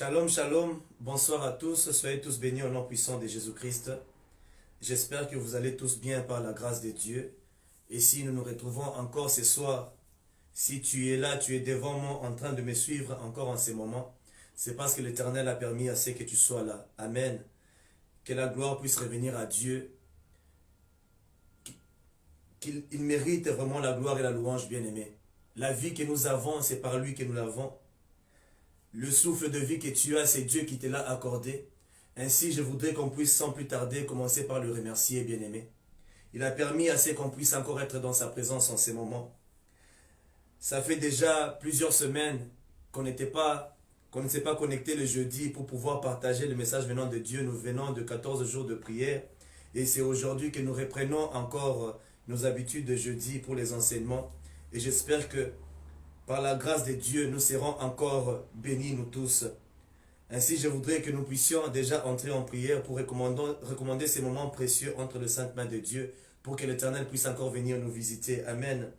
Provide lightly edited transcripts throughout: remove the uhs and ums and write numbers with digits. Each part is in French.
Shalom, shalom, bonsoir à tous, soyez tous bénis au nom puissant de Jésus-Christ. J'espère que vous allez tous bien par la grâce de Dieu. Et si nous nous retrouvons encore ce soir, si tu es là, tu es devant moi en train de me suivre encore en ce moment, c'est parce que l'Éternel a permis à ce que tu sois là. Amen. Que la gloire puisse revenir à Dieu. Qu'il mérite vraiment la gloire et la louange, bien-aimé. La vie que nous avons, c'est par lui que nous l'avons. Le souffle de vie que tu as, c'est Dieu qui te l'a accordé. Ainsi, je voudrais qu'on puisse sans plus tarder commencer par le remercier, bien-aimé. Il a permis à ce qu'on puisse encore être dans sa présence en ces moments. Ça fait déjà plusieurs semaines qu'on ne s'est pas connecté le jeudi pour pouvoir partager le message venant de Dieu. Nous venons de 14 jours de prière et c'est aujourd'hui que nous reprenons encore nos habitudes de jeudi pour les enseignements. Et j'espère que par la grâce de Dieu, nous serons encore bénis, nous tous. Ainsi, je voudrais que nous puissions déjà entrer en prière pour recommander ces moments précieux entre les saintes mains de Dieu, pour que l'Éternel puisse encore venir nous visiter. Amen.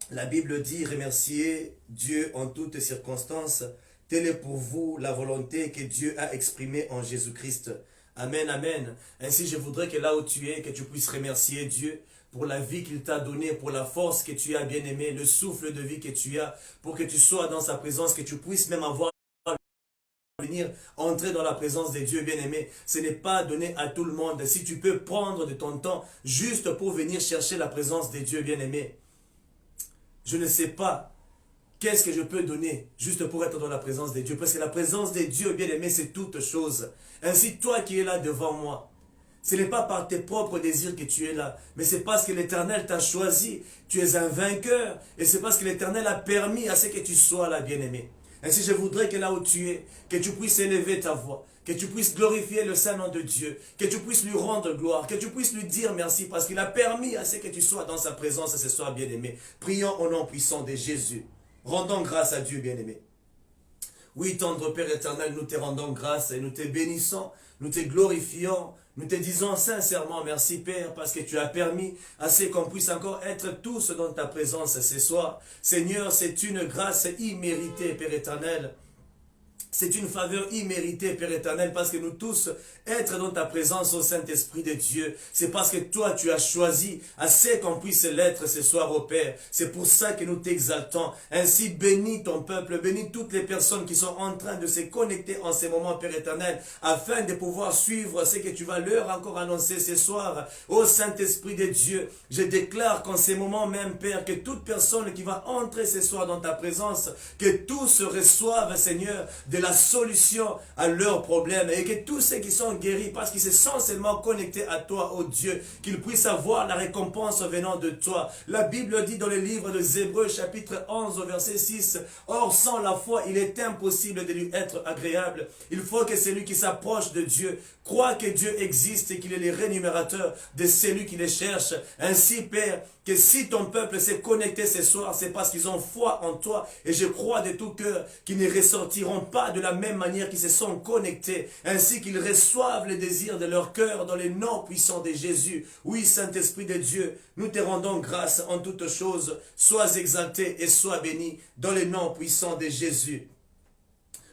La Bible dit, remerciez Dieu en toutes circonstances. Telle est pour vous la volonté que Dieu a exprimée en Jésus-Christ. Amen, amen. Ainsi, je voudrais que là où tu es, que tu puisses remercier Dieu pour la vie qu'il t'a donnée, pour la force que tu as, bien-aimé, le souffle de vie que tu as, pour que tu sois dans sa présence, que tu puisses même avoir venir entrer dans la présence de Dieu, bien-aimé. Ce n'est pas donné à tout le monde. Si tu peux prendre de ton temps juste pour venir chercher la présence de Dieu, bien-aimé, je ne sais pas qu'est-ce que je peux donner juste pour être dans la présence de Dieu. Parce que la présence de Dieu, bien-aimé, c'est toute chose. Ainsi, toi qui es là devant moi, ce n'est pas par tes propres désirs que tu es là, mais c'est parce que l'Éternel t'a choisi. Tu es un vainqueur et c'est parce que l'Éternel a permis à ce que tu sois là, bien-aimé. Ainsi, je voudrais que là où tu es, que tu puisses élever ta voix, que tu puisses glorifier le Saint-Nom de Dieu, que tu puisses lui rendre gloire, que tu puisses lui dire merci parce qu'il a permis à ce que tu sois dans sa présence ce soir, bien-aimé. Prions au nom puissant de Jésus. Rendons grâce à Dieu, bien-aimé. Oui, tendre Père éternel, nous te rendons grâce et nous te bénissons, nous te glorifions, nous te disons sincèrement merci Père parce que tu as permis à ce qu'on puisse encore être tous dans ta présence ce soir. Seigneur, c'est une grâce imméritée Père éternel. C'est une faveur imméritée, Père éternel, parce que nous tous, être dans ta présence au Saint-Esprit de Dieu, c'est parce que toi, tu as choisi à ce qu'on puisse l'être ce soir au Père. C'est pour ça que nous t'exaltons. Ainsi, bénis ton peuple, bénis toutes les personnes qui sont en train de se connecter en ces moments, Père éternel, afin de pouvoir suivre ce que tu vas leur encore annoncer ce soir. Ô Saint-Esprit de Dieu, je déclare qu'en ces moments même, Père, que toute personne qui va entrer ce soir dans ta présence, que tous reçoivent, Seigneur, de la solution à leurs problèmes et que tous ceux qui sont guéris parce qu'ils se sont seulement connectés à toi, ô Dieu, qu'ils puissent avoir la récompense venant de toi. La Bible dit dans le livre de Hébreux chapitre 11 au verset 6, or sans la foi il est impossible de lui être agréable. Il faut que celui qui s'approche de Dieu croit que Dieu existe et qu'il est le rémunérateur de celui qui les cherche. Ainsi, Père, que si ton peuple s'est connecté ce soir, c'est parce qu'ils ont foi en toi. Et je crois de tout cœur qu'ils ne ressortiront pas de la même manière qu'ils se sont connectés. Ainsi qu'ils reçoivent les désirs de leur cœur dans les noms puissants de Jésus. Oui, Saint-Esprit de Dieu, nous te rendons grâce en toutes choses. Sois exalté et sois béni dans les noms puissants de Jésus.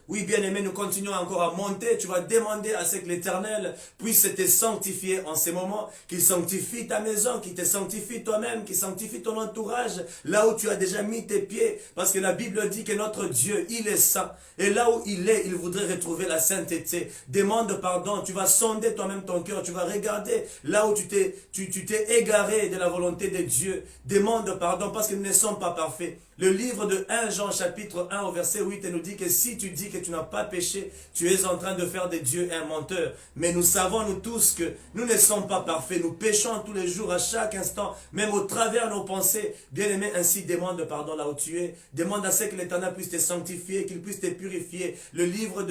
Oui, bien-aimé, nous continuons encore à monter. Tu vas demander à ce que l'Éternel puisse te sanctifier en ces moments, qu'il sanctifie ta maison, qu'il te sanctifie toi-même, qu'il sanctifie ton entourage, là où tu as déjà mis tes pieds. Parce que la Bible dit que notre Dieu, il est saint. Et là où il est, il voudrait retrouver la sainteté. Demande pardon, tu vas sonder toi-même ton cœur, tu vas regarder là où tu t'es égaré de la volonté de Dieu. Demande pardon parce que nous ne sommes pas parfaits. Le livre de 1 Jean chapitre 1 au verset 8 nous dit que si tu dis que tu n'as pas péché, tu es en train de faire de Dieu un menteur. Mais nous savons nous tous que nous ne sommes pas parfaits. Nous péchons tous les jours, à chaque instant, même au travers de nos pensées. Bien-aimé, ainsi demande pardon là où tu es. Demande à ce que l'Éternel puisse te sanctifier, qu'il puisse te purifier. Le livre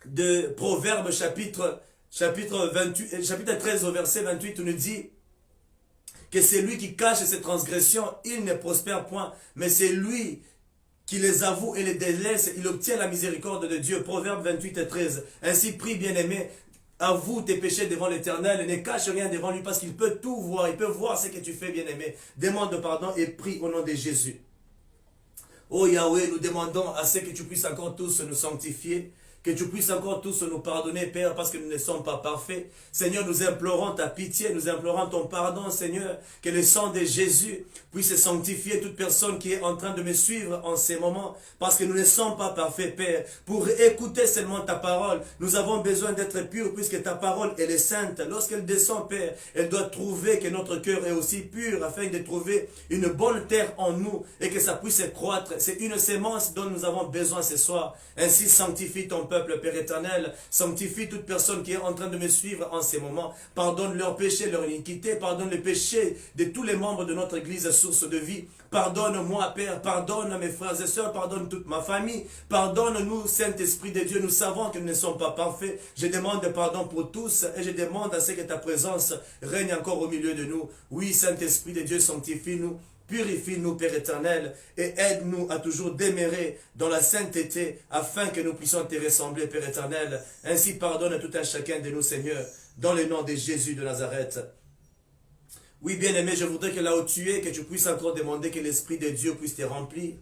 de Proverbes chapitre 13 au verset 28 nous dit que c'est lui qui cache ses transgressions, il ne prospère point, mais c'est lui qui les avoue et les délaisse, il obtient la miséricorde de Dieu. Proverbe 28 et 13. Ainsi, prie bien-aimé, avoue tes péchés devant l'Éternel et ne cache rien devant lui parce qu'il peut tout voir, il peut voir ce que tu fais, bien-aimé. Demande pardon et prie au nom de Jésus. Oh Yahweh, nous demandons à ce que tu puisses encore tous nous sanctifier, que tu puisses encore tous nous pardonner, Père, parce que nous ne sommes pas parfaits. Seigneur, nous implorons ta pitié, nous implorons ton pardon, Seigneur, que le sang de Jésus puisse sanctifier toute personne qui est en train de me suivre en ces moments, parce que nous ne sommes pas parfaits, Père. Pour écouter seulement ta parole, nous avons besoin d'être purs, puisque ta parole, elle est sainte. Lorsqu'elle descend, Père, elle doit trouver que notre cœur est aussi pur, afin de trouver une bonne terre en nous, et que ça puisse croître. C'est une sémence dont nous avons besoin ce soir. Ainsi, sanctifie ton peuple, Père éternel. Sanctifie toute personne qui est en train de me suivre en ces moments. Pardonne leurs péchés, leur iniquité. Pardonne les péchés de tous les membres de notre Église, source de vie. Pardonne-moi, Père. Pardonne mes frères et sœurs. Pardonne toute ma famille. Pardonne-nous, Saint-Esprit de Dieu. Nous savons que nous ne sommes pas parfaits. Je demande pardon pour tous et je demande à ce que ta présence règne encore au milieu de nous. Oui, Saint-Esprit de Dieu, sanctifie-nous. Purifie-nous, Père éternel, et aide-nous à toujours demeurer dans la sainteté, afin que nous puissions te ressembler, Père éternel. Ainsi, pardonne à tout un chacun de nous, Seigneur, dans le nom de Jésus de Nazareth. Oui, bien-aimé, je voudrais que là où tu es, que tu puisses encore demander que l'Esprit de Dieu puisse te remplir,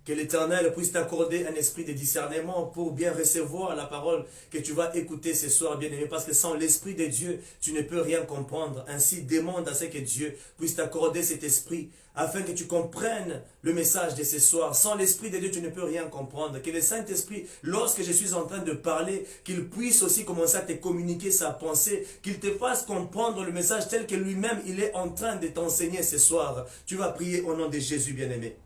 que l'Éternel puisse t'accorder un esprit de discernement pour bien recevoir la parole que tu vas écouter ce soir, bien-aimé, parce que sans l'Esprit de Dieu, tu ne peux rien comprendre. Ainsi, demande à ce que Dieu puisse t'accorder cet esprit, afin que tu comprennes le message de ce soir. Sans l'Esprit de Dieu, tu ne peux rien comprendre. Que le Saint-Esprit, lorsque je suis en train de parler, qu'il puisse aussi commencer à te communiquer sa pensée, qu'il te fasse comprendre le message tel que lui-même, il est en train de t'enseigner ce soir. Tu vas prier au nom de Jésus, bien-aimé.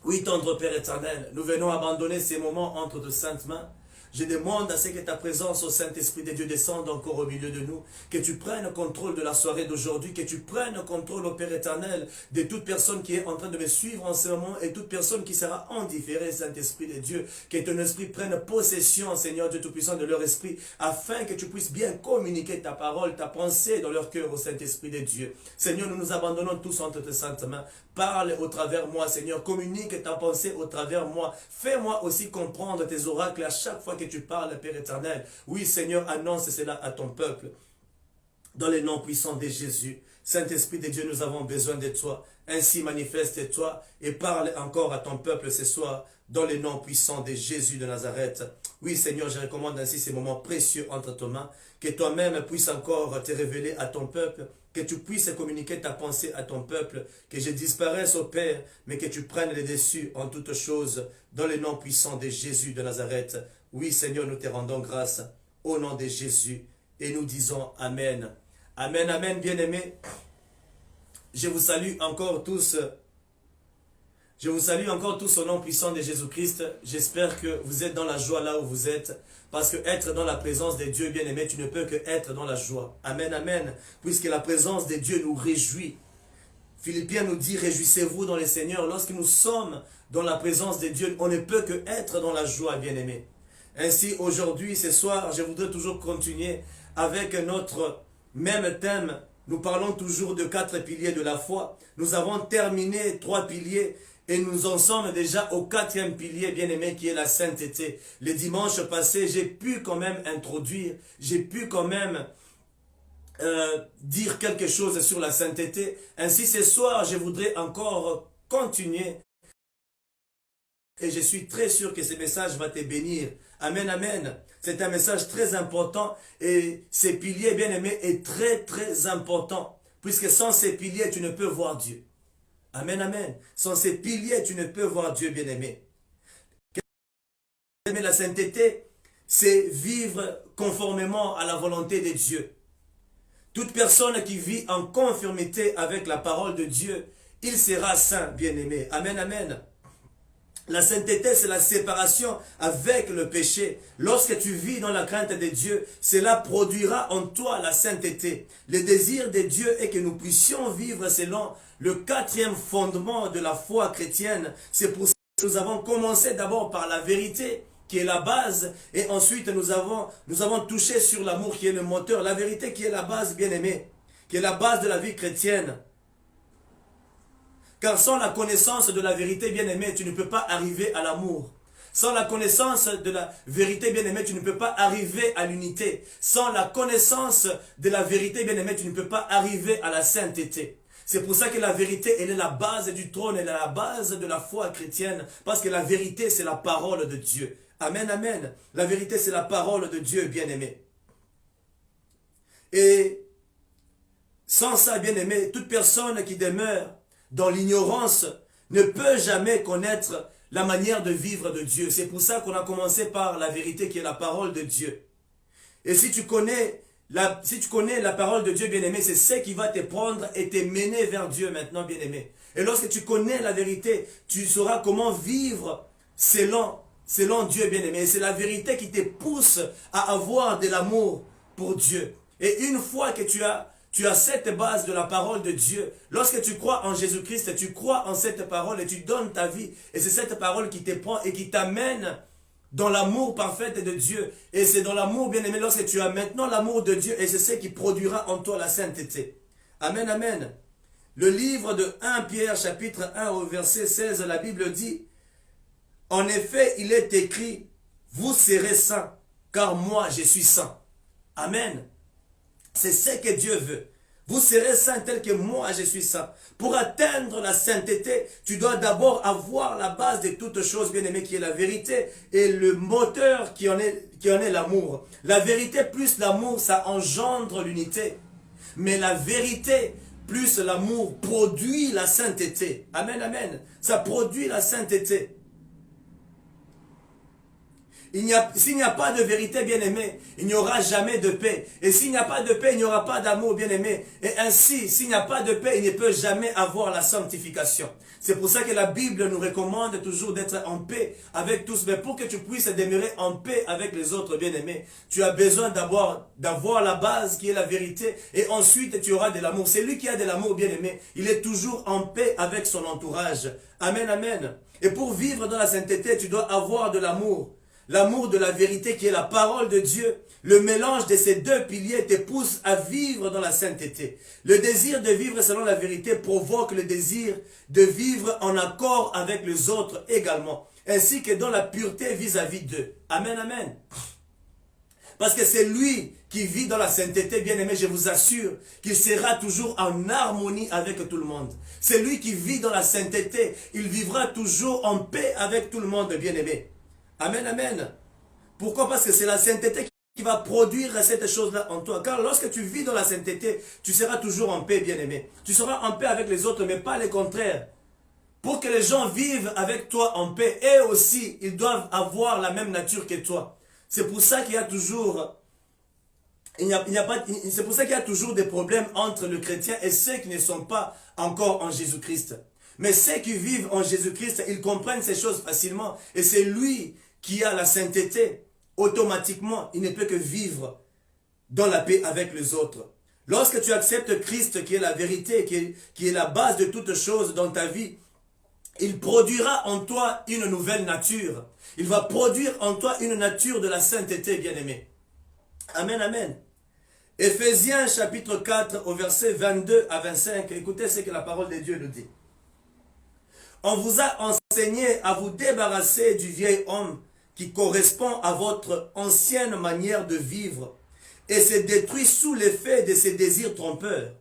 Oui, tendre Père éternel, nous venons abandonner ces moments entre de saintes mains. Je demande à ce que ta présence au Saint-Esprit de Dieu descende encore au milieu de nous, que tu prennes contrôle de la soirée d'aujourd'hui, que tu prennes contrôle au Père éternel de toute personne qui est en train de me suivre en ce moment et toute personne qui sera en différé, Saint-Esprit de Dieu, que ton esprit prenne possession, Seigneur Dieu Tout-Puissant, de leur esprit, afin que tu puisses bien communiquer ta parole, ta pensée dans leur cœur au Saint-Esprit de Dieu. Seigneur, nous nous abandonnons tous entre tes saintes mains. Parle au travers moi, Seigneur. Communique ta pensée au travers moi. Fais-moi aussi comprendre tes oracles à chaque fois que tu parles, Père éternel. Oui, Seigneur, annonce cela à ton peuple. Dans le nom puissant de Jésus. Saint-Esprit de Dieu, nous avons besoin de toi. Ainsi manifeste-toi et parle encore à ton peuple ce soir. Dans le nom puissant de Jésus de Nazareth. Oui, Seigneur, je recommande ainsi ces moments précieux entre tes mains. Que toi-même puisses encore te révéler à ton peuple. Que tu puisses communiquer ta pensée à ton peuple, que je disparaisse au Père, mais que tu prennes les dessus en toutes choses, dans le nom puissant de Jésus de Nazareth. Oui, Seigneur, nous te rendons grâce, au nom de Jésus, et nous disons Amen. Amen, Amen, bien-aimés. Je vous salue encore tous. Je vous salue encore tous au nom puissant de Jésus-Christ. J'espère que vous êtes dans la joie là où vous êtes. Parce que être dans la présence de Dieu, bien-aimé, tu ne peux que être dans la joie. Amen, amen. Puisque la présence de Dieu nous réjouit. Philippiens nous dit, réjouissez-vous dans le Seigneur. Lorsque nous sommes dans la présence de Dieu, on ne peut que être dans la joie, bien-aimé. Ainsi, aujourd'hui, ce soir, je voudrais toujours continuer avec notre même thème. Nous parlons toujours de 4 piliers de la foi. Nous avons terminé 3 piliers. Et nous en sommes déjà au 4e pilier, bien-aimé, qui est la sainteté. Le dimanche passé, j'ai pu quand même introduire, j'ai pu quand même dire quelque chose sur la sainteté. Ainsi, ce soir, je voudrais encore continuer. Et je suis très sûr que ce message va te bénir. Amen, amen. C'est un message très important. Et ces piliers, bien-aimés, est très, très important. Puisque sans ces piliers, tu ne peux voir Dieu. Amen, amen. Sans ces piliers, tu ne peux voir Dieu, bien-aimé. La sainteté, c'est vivre conformément à la volonté de Dieu. Toute personne qui vit en conformité avec la parole de Dieu, il sera saint, bien-aimé. Amen, amen. La sainteté, c'est la séparation avec le péché. Lorsque tu vis dans la crainte de Dieu, cela produira en toi la sainteté. Le désir de Dieu est que nous puissions vivre selon le 4e fondement de la foi chrétienne. C'est pour ça que nous avons commencé d'abord par la vérité, qui est la base, et ensuite nous avons touché sur l'amour qui est le moteur. La vérité qui est la base, bien-aimé, qui est la base de la vie chrétienne. Car sans la connaissance de la vérité, bien-aimé, tu ne peux pas arriver à l'amour. Sans la connaissance de la vérité, bien-aimé, tu ne peux pas arriver à l'unité. Sans la connaissance de la vérité, bien-aimé, tu ne peux pas arriver à la sainteté. C'est pour ça que la vérité, elle est la base du trône, elle est la base de la foi chrétienne. Parce que la vérité, c'est la parole de Dieu. Amen, amen. La vérité, c'est la parole de Dieu, bien-aimé. Et sans ça, bien-aimé, toute personne qui demeure dans l'ignorance ne peut jamais connaître la manière de vivre de Dieu. C'est pour ça qu'on a commencé par la vérité qui est la parole de Dieu. Et si tu connais la parole de Dieu, bien-aimé, c'est ce qui va te prendre et te mener vers Dieu maintenant, bien-aimé. Et lorsque tu connais la vérité, tu sauras comment vivre selon Dieu, bien-aimé. Et c'est la vérité qui te pousse à avoir de l'amour pour Dieu. Et une fois que tu as cette base de la parole de Dieu, lorsque tu crois en Jésus-Christ, tu crois en cette parole et tu donnes ta vie. Et c'est cette parole qui te prend et qui t'amène dans l'amour parfait de Dieu. Et c'est dans l'amour, bien-aimé, lorsque tu as maintenant l'amour de Dieu, et c'est ce qui produira en toi la sainteté. Amen, amen. Le livre de 1 Pierre, chapitre 1, au verset 16, la Bible dit, « En effet, il est écrit, vous serez saints, car moi je suis saint. » Amen. C'est ce que Dieu veut. Vous serez saints tel que moi je suis saint. Pour atteindre la sainteté, tu dois d'abord avoir la base de toutes choses, bien-aimé, qui est la vérité et le moteur qui en est l'amour. La vérité plus l'amour, ça engendre l'unité. Mais la vérité plus l'amour produit la sainteté. Amen, amen. Ça produit la sainteté. S'il n'y a pas de vérité, bien-aimé, il n'y aura jamais de paix. Et s'il n'y a pas de paix, il n'y aura pas d'amour, bien-aimé. Et ainsi, s'il n'y a pas de paix, il ne peut jamais avoir la sanctification. C'est pour ça que la Bible nous recommande toujours d'être en paix avec tous. Mais pour que tu puisses demeurer en paix avec les autres, bien-aimés, tu as besoin d'avoir la base qui est la vérité. Et ensuite, tu auras de l'amour. Celui qui a de l'amour, bien-aimé, il est toujours en paix avec son entourage. Amen, amen. Et pour vivre dans la sainteté, tu dois avoir de l'amour. L'amour de la vérité qui est la parole de Dieu. Le mélange de ces deux piliers te pousse à vivre dans la sainteté. Le désir de vivre selon la vérité provoque le désir de vivre en accord avec les autres également, ainsi que dans la pureté vis-à-vis d'eux. Amen, amen. Parce que c'est lui qui vit dans la sainteté, bien-aimé, je vous assure qu'il sera toujours en harmonie avec tout le monde. C'est lui qui vit dans la sainteté, il vivra toujours en paix avec tout le monde, bien-aimé. Amen, amen. Pourquoi? Parce que c'est la sainteté qui va produire cette chose-là en toi. Car lorsque tu vis dans la sainteté, tu seras toujours en paix, bien-aimé. Tu seras en paix avec les autres, mais pas le contraire. Pour que les gens vivent avec toi en paix, eux aussi, ils doivent avoir la même nature que toi. C'est pour ça qu'il y a toujours... c'est pour ça qu'il y a toujours des problèmes entre le chrétien et ceux qui ne sont pas encore en Jésus-Christ. Mais ceux qui vivent en Jésus-Christ, ils comprennent ces choses facilement. Et c'est lui qui a la sainteté. Automatiquement, il ne peut que vivre dans la paix avec les autres. Lorsque tu acceptes Christ qui est la vérité, qui est la base de toutes choses dans ta vie, il produira en toi une nouvelle nature. Il va produire en toi une nature de la sainteté, bien-aimé. Amen, amen. Éphésiens chapitre 4 au verset 22 à 25. Écoutez ce que la parole de Dieu nous dit. On vous a enseigné à vous débarrasser du vieil homme qui correspond à votre ancienne manière de vivre et se détruit sous l'effet de ses désirs trompeurs.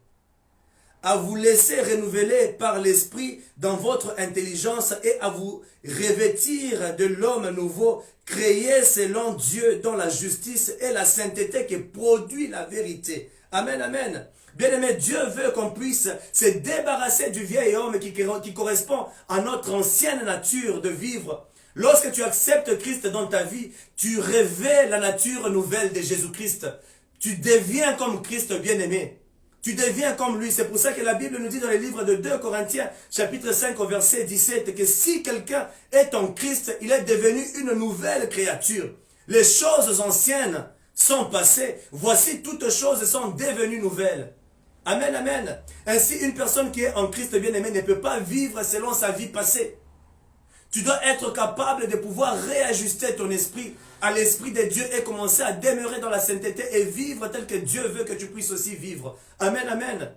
À vous laisser renouveler par l'esprit dans votre intelligence et à vous revêtir de l'homme nouveau, créé selon Dieu dans la justice et la sainteté qui produit la vérité. Amen, amen. Bien-aimé, Dieu veut qu'on puisse se débarrasser du vieil homme qui correspond à notre ancienne nature de vivre. Lorsque tu acceptes Christ dans ta vie, tu révèles la nature nouvelle de Jésus-Christ. Tu deviens comme Christ, bien-aimé. Tu deviens comme lui. C'est pour ça que la Bible nous dit dans le livre de 2 Corinthiens, chapitre 5, au verset 17, que si quelqu'un est en Christ, il est devenu une nouvelle créature. Les choses anciennes sont passées. Voici toutes choses sont devenues nouvelles. Amen, amen. Ainsi, une personne qui est en Christ bien-aimé ne peut pas vivre selon sa vie passée. Tu dois être capable de pouvoir réajuster ton esprit à l'esprit de Dieu et commencer à demeurer dans la sainteté et vivre tel que Dieu veut que tu puisses aussi vivre. Amen, amen.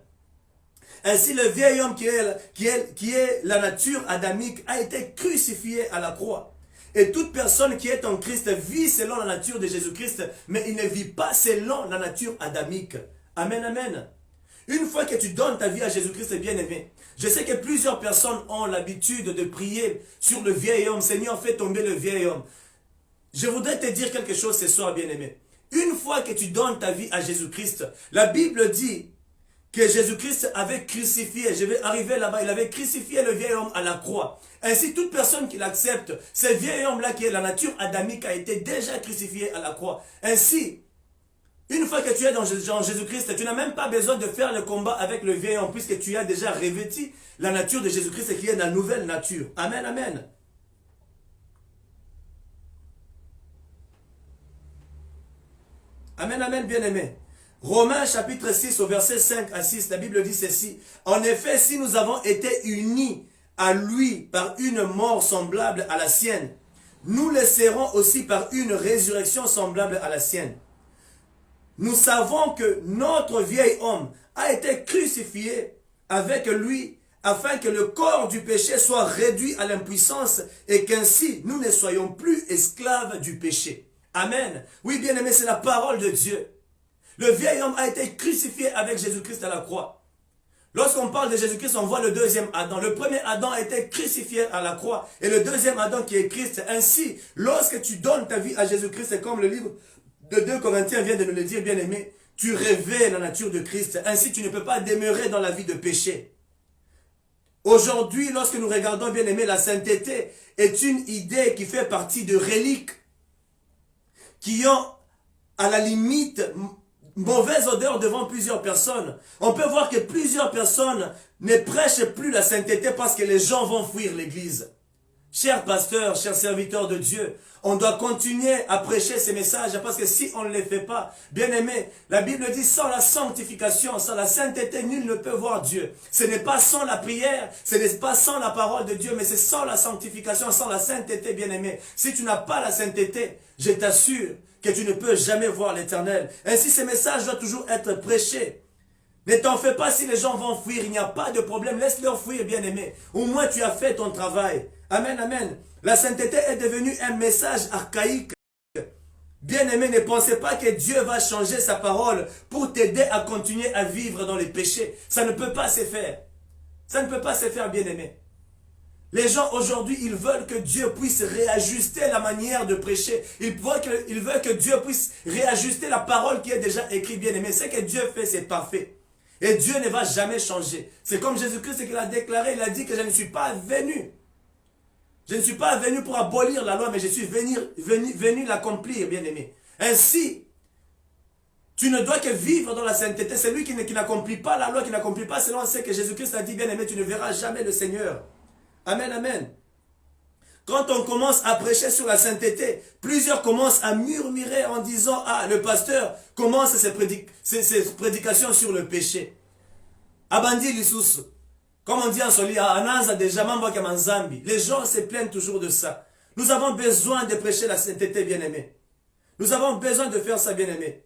Ainsi, le vieil homme qui est la nature adamique a été crucifié à la croix. Et toute personne qui est en Christ vit selon la nature de Jésus-Christ, mais il ne vit pas selon la nature adamique. Amen, amen. Une fois que tu donnes ta vie à Jésus-Christ, bien-aimé, je sais que plusieurs personnes ont l'habitude de prier sur le vieil homme. Seigneur, fais tomber le vieil homme. Je voudrais te dire quelque chose ce soir, bien-aimé. Une fois que tu donnes ta vie à Jésus-Christ, la Bible dit que Jésus-Christ avait crucifié, je vais arriver là-bas, il avait crucifié le vieil homme à la croix. Ainsi, toute personne qui l'accepte, ce vieil homme-là qui est la nature adamique a été déjà crucifié à la croix. Ainsi, une fois que tu es dans Jésus-Christ, tu n'as même pas besoin de faire le combat avec le vieil homme, puisque tu as déjà revêtu la nature de Jésus-Christ qui est la nouvelle nature. Amen, amen. Amen, amen, bien-aimé. Romains chapitre 6 au verset 5 à 6, la Bible dit ceci. En effet, si nous avons été unis à lui par une mort semblable à la sienne, nous le serons aussi par une résurrection semblable à la sienne. Nous savons que notre vieil homme a été crucifié avec lui afin que le corps du péché soit réduit à l'impuissance et qu'ainsi nous ne soyons plus esclaves du péché. Amen. Oui, bien-aimé, c'est la parole de Dieu. Le vieil homme a été crucifié avec Jésus-Christ à la croix. Lorsqu'on parle de Jésus-Christ, on voit le deuxième Adam. Le premier Adam a été crucifié à la croix. Et le deuxième Adam qui est Christ. Ainsi, lorsque tu donnes ta vie à Jésus-Christ, c'est comme le livre de 2 Corinthiens vient de nous le dire, bien-aimé, tu révèles la nature de Christ. Ainsi, tu ne peux pas demeurer dans la vie de péché. Aujourd'hui, lorsque nous regardons, bien-aimé, la sainteté est une idée qui fait partie de reliques qui ont, à la limite, mauvaise odeur devant plusieurs personnes. On peut voir que plusieurs personnes ne prêchent plus la sainteté parce que les gens vont fuir l'église. Chers pasteurs, chers serviteurs de Dieu, on doit continuer à prêcher ces messages parce que si on ne les fait pas, bien aimé, la Bible dit sans la sanctification, sans la sainteté, nul ne peut voir Dieu. Ce n'est pas sans la prière, ce n'est pas sans la parole de Dieu, mais c'est sans la sanctification, sans la sainteté, bien aimé. Si tu n'as pas la sainteté, je t'assure que tu ne peux jamais voir l'Éternel. Ainsi, ces messages doivent toujours être prêchés. Ne t'en fais pas si les gens vont fuir, il n'y a pas de problème, laisse-leur fuir, bien-aimé. Au moins, tu as fait ton travail. Amen, amen. La sainteté est devenue un message archaïque. Bien-aimé, ne pensez pas que Dieu va changer sa parole pour t'aider à continuer à vivre dans les péchés. Ça ne peut pas se faire. Ça ne peut pas se faire, bien-aimé. Les gens aujourd'hui, ils veulent que Dieu puisse réajuster la manière de prêcher. Ils veulent que Dieu puisse réajuster la parole qui est déjà écrite, bien-aimé. Ce que Dieu fait, c'est parfait. Et Dieu ne va jamais changer. C'est comme Jésus-Christ qu'il a déclaré, il a dit que je ne suis pas venu. Je ne suis pas venu pour abolir la loi, mais je suis venu l'accomplir, bien-aimé. Ainsi, tu ne dois que vivre dans la sainteté. C'est lui qui n'accomplit pas la loi, qui n'accomplit pas selon ce que Jésus-Christ a dit, bien-aimé, tu ne verras jamais le Seigneur. Amen, amen. Quand on commence à prêcher sur la sainteté, plusieurs commencent à murmurer en disant, ah, le pasteur commence ses prédications sur le péché. Abandi l'Issus. Comme on dit en Soli, les gens se plaignent toujours de ça. Nous avons besoin de prêcher la sainteté, bien-aimé. Nous avons besoin de faire ça, bien-aimé.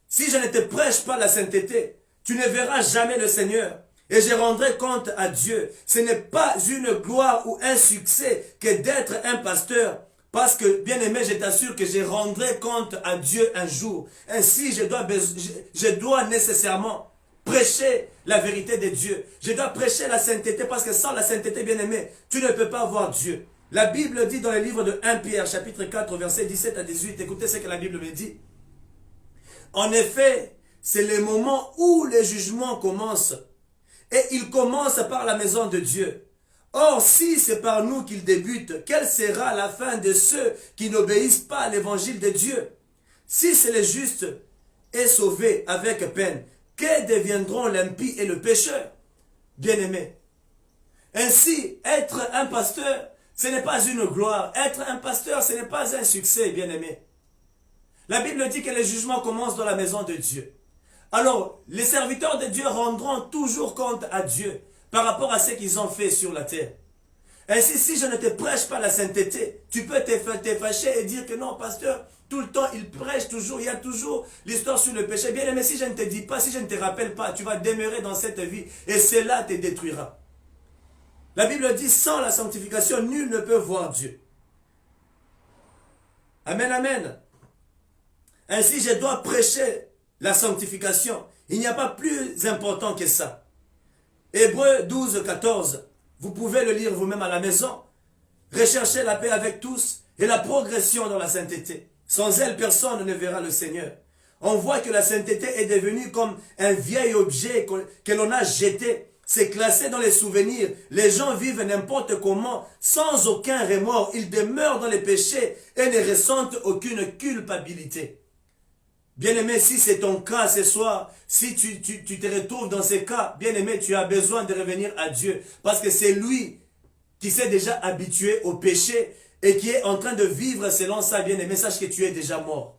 Si je ne te prêche pas la sainteté, tu ne verras jamais le Seigneur. Et je rendrai compte à Dieu. Ce n'est pas une gloire ou un succès que d'être un pasteur. Parce que, bien-aimé, je t'assure que je rendrai compte à Dieu un jour. Ainsi, je dois nécessairement prêcher la vérité de Dieu. Je dois prêcher la sainteté parce que sans la sainteté, bien-aimé, tu ne peux pas voir Dieu. La Bible dit dans le livre de 1 Pierre, chapitre 4, versets 17 à 18, écoutez ce que la Bible me dit. En effet, c'est le moment où les jugements commencent. Et il commence par la maison de Dieu. Or, si c'est par nous qu'il débute, quelle sera la fin de ceux qui n'obéissent pas à l'évangile de Dieu? Si c'est le juste est sauvé avec peine, que deviendront l'impie et le pécheur? Bien-aimé. Ainsi, être un pasteur, ce n'est pas une gloire. Être un pasteur, ce n'est pas un succès, bien-aimé. La Bible dit que les jugements commencent dans la maison de Dieu. Alors, les serviteurs de Dieu rendront toujours compte à Dieu par rapport à ce qu'ils ont fait sur la terre. Ainsi, si je ne te prêche pas la sainteté, tu peux te fâcher et dire que non, pasteur, tout le temps, il prêche toujours, il y a toujours l'histoire sur le péché. Bien aimé, si je ne te dis pas, si je ne te rappelle pas, tu vas demeurer dans cette vie et cela te détruira. La Bible dit, sans la sanctification, nul ne peut voir Dieu. Amen, amen. Ainsi, je dois prêcher la sanctification. Il n'y a pas plus important que ça. Hébreux 12, 14. Vous pouvez le lire vous-même à la maison. Recherchez la paix avec tous et la progression dans la sainteté. Sans elle, personne ne verra le Seigneur. On voit que la sainteté est devenue comme un vieil objet que l'on a jeté. C'est classé dans les souvenirs. Les gens vivent n'importe comment, sans aucun remords. Ils demeurent dans les péchés et ne ressentent aucune culpabilité. Bien-aimé, si c'est ton cas ce soir, si tu te retrouves dans ces cas, bien-aimé, tu as besoin de revenir à Dieu. Parce que c'est lui qui s'est déjà habitué au péché et qui est en train de vivre selon ça, bien-aimé. Sache que tu es déjà mort.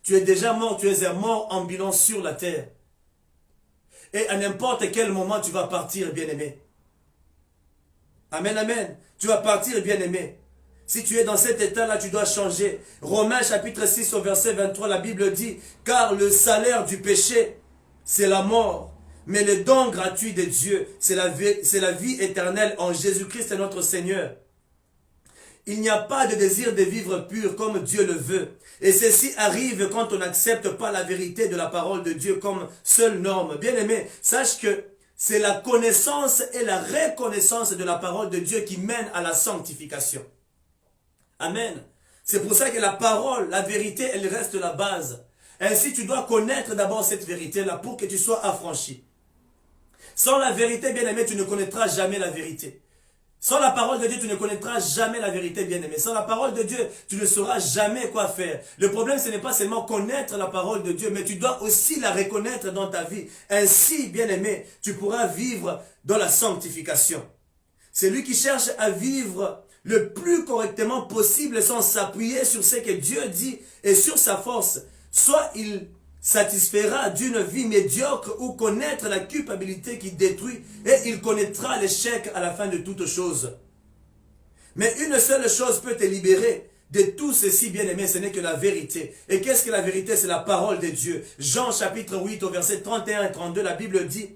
Tu es déjà mort, tu es un mort ambulant sur la terre. Et à n'importe quel moment, tu vas partir, bien-aimé. Amen, amen. Tu vas partir, bien-aimé. Si tu es dans cet état-là, tu dois changer. Romains chapitre 6 au verset 23, la Bible dit, « Car le salaire du péché, c'est la mort. Mais le don gratuit de Dieu, c'est la vie éternelle en Jésus-Christ notre Seigneur. » Il n'y a pas de désir de vivre pur comme Dieu le veut. Et ceci arrive quand on n'accepte pas la vérité de la parole de Dieu comme seule norme. Bien-aimé, sache que c'est la connaissance et la reconnaissance de la parole de Dieu qui mène à la sanctification. Amen. C'est pour ça que la parole, la vérité, elle reste la base. Ainsi, tu dois connaître d'abord cette vérité-là pour que tu sois affranchi. Sans la vérité, bien-aimé, tu ne connaîtras jamais la vérité. Sans la parole de Dieu, tu ne connaîtras jamais la vérité, bien-aimé. Sans la parole de Dieu, tu ne sauras jamais quoi faire. Le problème, ce n'est pas seulement connaître la parole de Dieu, mais tu dois aussi la reconnaître dans ta vie. Ainsi, bien-aimé, tu pourras vivre dans la sanctification. C'est lui qui cherche à vivre le plus correctement possible sans s'appuyer sur ce que Dieu dit et sur sa force. Soit il satisfera d'une vie médiocre ou connaître la culpabilité qui détruit et il connaîtra l'échec à la fin de toute chose. Mais une seule chose peut te libérer de tout ceci, bien-aimé, ce n'est que la vérité. Et qu'est-ce que la vérité? C'est la parole de Dieu. Jean chapitre 8 au verset 31 et 32, la Bible dit,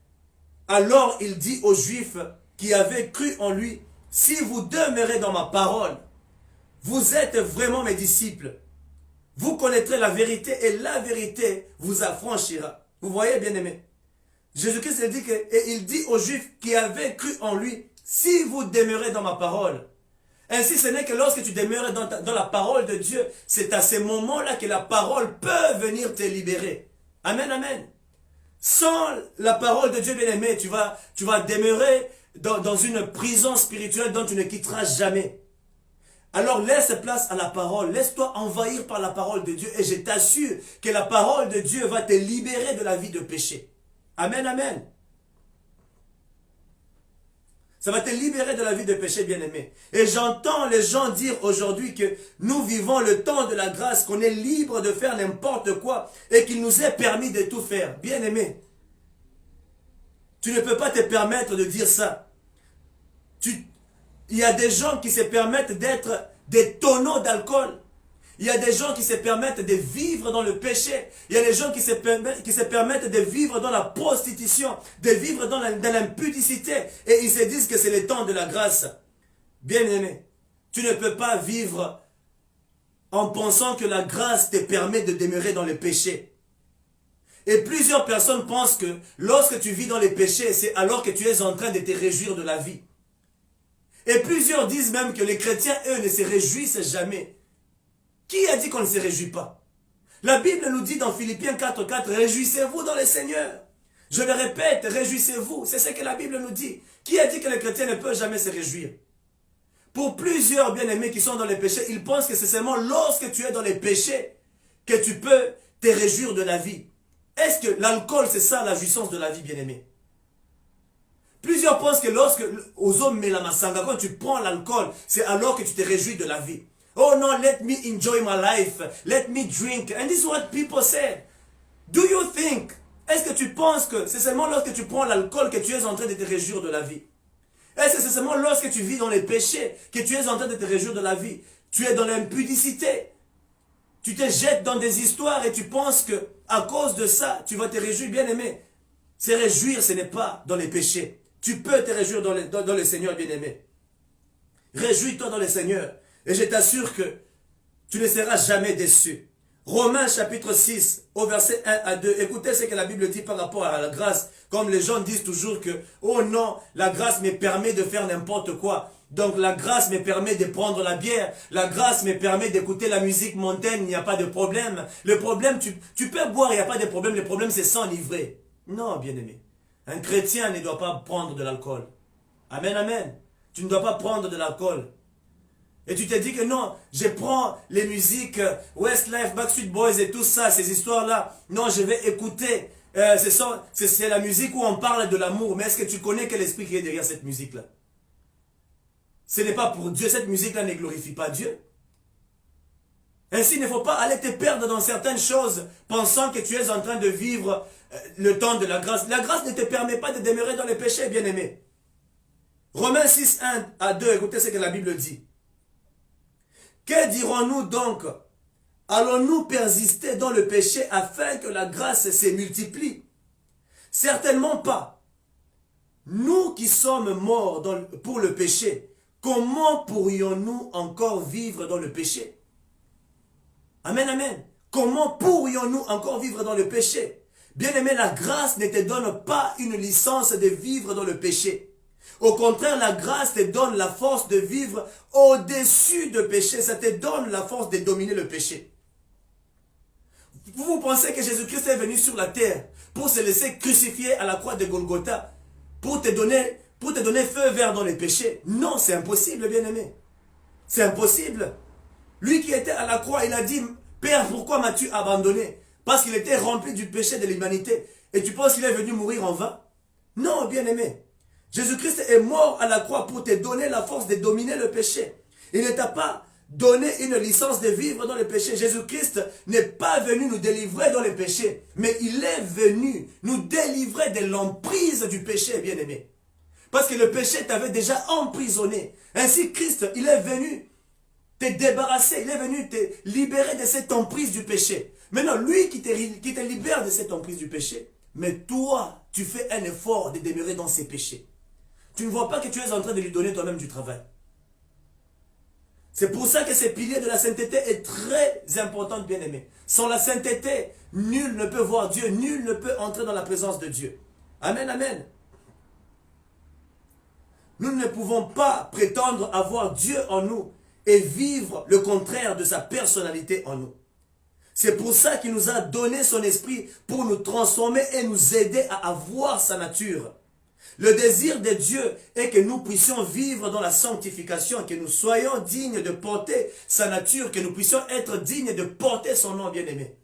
« Alors il dit aux Juifs qui avaient cru en lui, « Si vous demeurez dans ma parole, vous êtes vraiment mes disciples. Vous connaîtrez la vérité et la vérité vous affranchira. » Vous voyez, bien-aimé. Jésus-Christ dit que, et il dit aux Juifs qui avaient cru en lui, « Si vous demeurez dans ma parole. » Ainsi, ce n'est que lorsque tu demeures dans la parole de Dieu, c'est à ce moment-là que la parole peut venir te libérer. Amen, amen. Sans la parole de Dieu, bien-aimé, tu vas demeurer dans une prison spirituelle dont tu ne quitteras jamais. Alors laisse place à la parole, laisse-toi envahir par la parole de Dieu et je t'assure que la parole de Dieu va te libérer de la vie de péché. Amen, amen. Ça va te libérer de la vie de péché, bien-aimé. Et j'entends les gens dire aujourd'hui que nous vivons le temps de la grâce, qu'on est libre de faire n'importe quoi et qu'il nous est permis de tout faire. Bien-aimé, tu ne peux pas te permettre de dire ça. Il y a des gens qui se permettent d'être des tonneaux d'alcool. Il y a des gens qui se permettent de vivre dans le péché. Il y a des gens qui se permettent de vivre dans la prostitution, de vivre dans l'impudicité. Et ils se disent que c'est le temps de la grâce. Bien-aimé, tu ne peux pas vivre en pensant que la grâce te permet de demeurer dans le péché. Et plusieurs personnes pensent que lorsque tu vis dans les péchés, c'est alors que tu es en train de te réjouir de la vie. Et plusieurs disent même que les chrétiens, eux, ne se réjouissent jamais. Qui a dit qu'on ne se réjouit pas? La Bible nous dit dans Philippiens 4:4, réjouissez-vous dans le Seigneur. Je le répète, réjouissez-vous. C'est ce que la Bible nous dit. Qui a dit que les chrétiens ne peuvent jamais se réjouir? Pour plusieurs bien-aimés qui sont dans les péchés, ils pensent que c'est seulement lorsque tu es dans les péchés que tu peux te réjouir de la vie. Est-ce que l'alcool, c'est ça la jouissance de la vie, bien-aimé? Plusieurs pensent que lorsque, aux hommes Melamasanga, quand tu prends l'alcool, c'est alors que tu te réjouis de la vie. Oh non, let me enjoy my life. Let me drink. And this is what people say. Do you think? Est-ce que tu penses que c'est seulement lorsque tu prends l'alcool que tu es en train de te réjouir de la vie? Est-ce que c'est seulement lorsque tu vis dans les péchés que tu es en train de te réjouir de la vie? Tu es dans l'impudicité. Tu te jettes dans des histoires et tu penses que à cause de ça, tu vas te réjouir, bien-aimé. Se réjouir, ce n'est pas dans les péchés. Tu peux te réjouir dans le Seigneur, bien-aimé. Réjouis-toi dans le Seigneur. Et je t'assure que tu ne seras jamais déçu. Romains chapitre 6, au verset 1 à 2. Écoutez ce que la Bible dit par rapport à la grâce. Comme les gens disent toujours que, oh non, la grâce me permet de faire n'importe quoi. Donc la grâce me permet de prendre la bière. La grâce me permet d'écouter la musique mondaine, il n'y a pas de problème. Le problème, tu peux boire, il n'y a pas de problème. Le problème, c'est s'enivrer. Non, bien-aimé. Un chrétien ne doit pas prendre de l'alcool. Amen, amen. Tu ne dois pas prendre de l'alcool. Et tu te dis que non, je prends les musiques Westlife, Backstreet Boys et tout ça, ces histoires-là. Non, je vais écouter. C'est la musique où on parle de l'amour. Mais est-ce que tu connais quel esprit qui est derrière cette musique-là? Ce n'est pas pour Dieu. Cette musique-là ne glorifie pas Dieu. Ainsi, il ne faut pas aller te perdre dans certaines choses, pensant que tu es en train de vivre le temps de la grâce. La grâce ne te permet pas de demeurer dans les péchés, bien-aimé. Romains 6, 1 à 2, écoutez ce que la Bible dit. Que dirons-nous donc? Allons-nous persister dans le péché afin que la grâce se multiplie? Certainement pas. Nous qui sommes morts pour le péché, comment pourrions-nous encore vivre dans le péché? Amen, amen. Comment pourrions-nous encore vivre dans le péché? Bien-aimé, la grâce ne te donne pas une licence de vivre dans le péché. Au contraire, la grâce te donne la force de vivre au-dessus du péché. Ça te donne la force de dominer le péché. Vous pensez que Jésus-Christ est venu sur la terre pour se laisser crucifier à la croix de Golgotha, pour te donner feu vert dans les péchés? Non, c'est impossible, bien-aimé. C'est impossible. Lui qui était à la croix, il a dit, Père, pourquoi m'as-tu abandonné? Parce qu'il était rempli du péché de l'humanité. Et tu penses qu'il est venu mourir en vain? Non, bien-aimé. Jésus-Christ est mort à la croix pour te donner la force de dominer le péché. Il ne t'a pas donné une licence de vivre dans le péché. Jésus-Christ n'est pas venu nous délivrer dans le péché, mais il est venu nous délivrer de l'emprise du péché, bien-aimé. Parce que le péché t'avait déjà emprisonné. Ainsi, Christ, il est venu te débarrasser, il est venu te libérer de cette emprise du péché. Maintenant, lui qui te libère de cette emprise du péché, mais toi, tu fais un effort de demeurer dans ces péchés. Tu ne vois pas que tu es en train de lui donner toi-même du travail. C'est pour ça que ce pilier de la sainteté est très important, bien-aimé. Sans la sainteté, nul ne peut voir Dieu, nul ne peut entrer dans la présence de Dieu. Amen, amen. Nous ne pouvons pas prétendre avoir Dieu en nous et vivre le contraire de sa personnalité en nous. C'est pour ça qu'il nous a donné son esprit pour nous transformer et nous aider à avoir sa nature. Le désir de Dieu est que nous puissions vivre dans la sanctification, que nous soyons dignes de porter sa nature, que nous puissions être dignes de porter son nom, bien-aimé.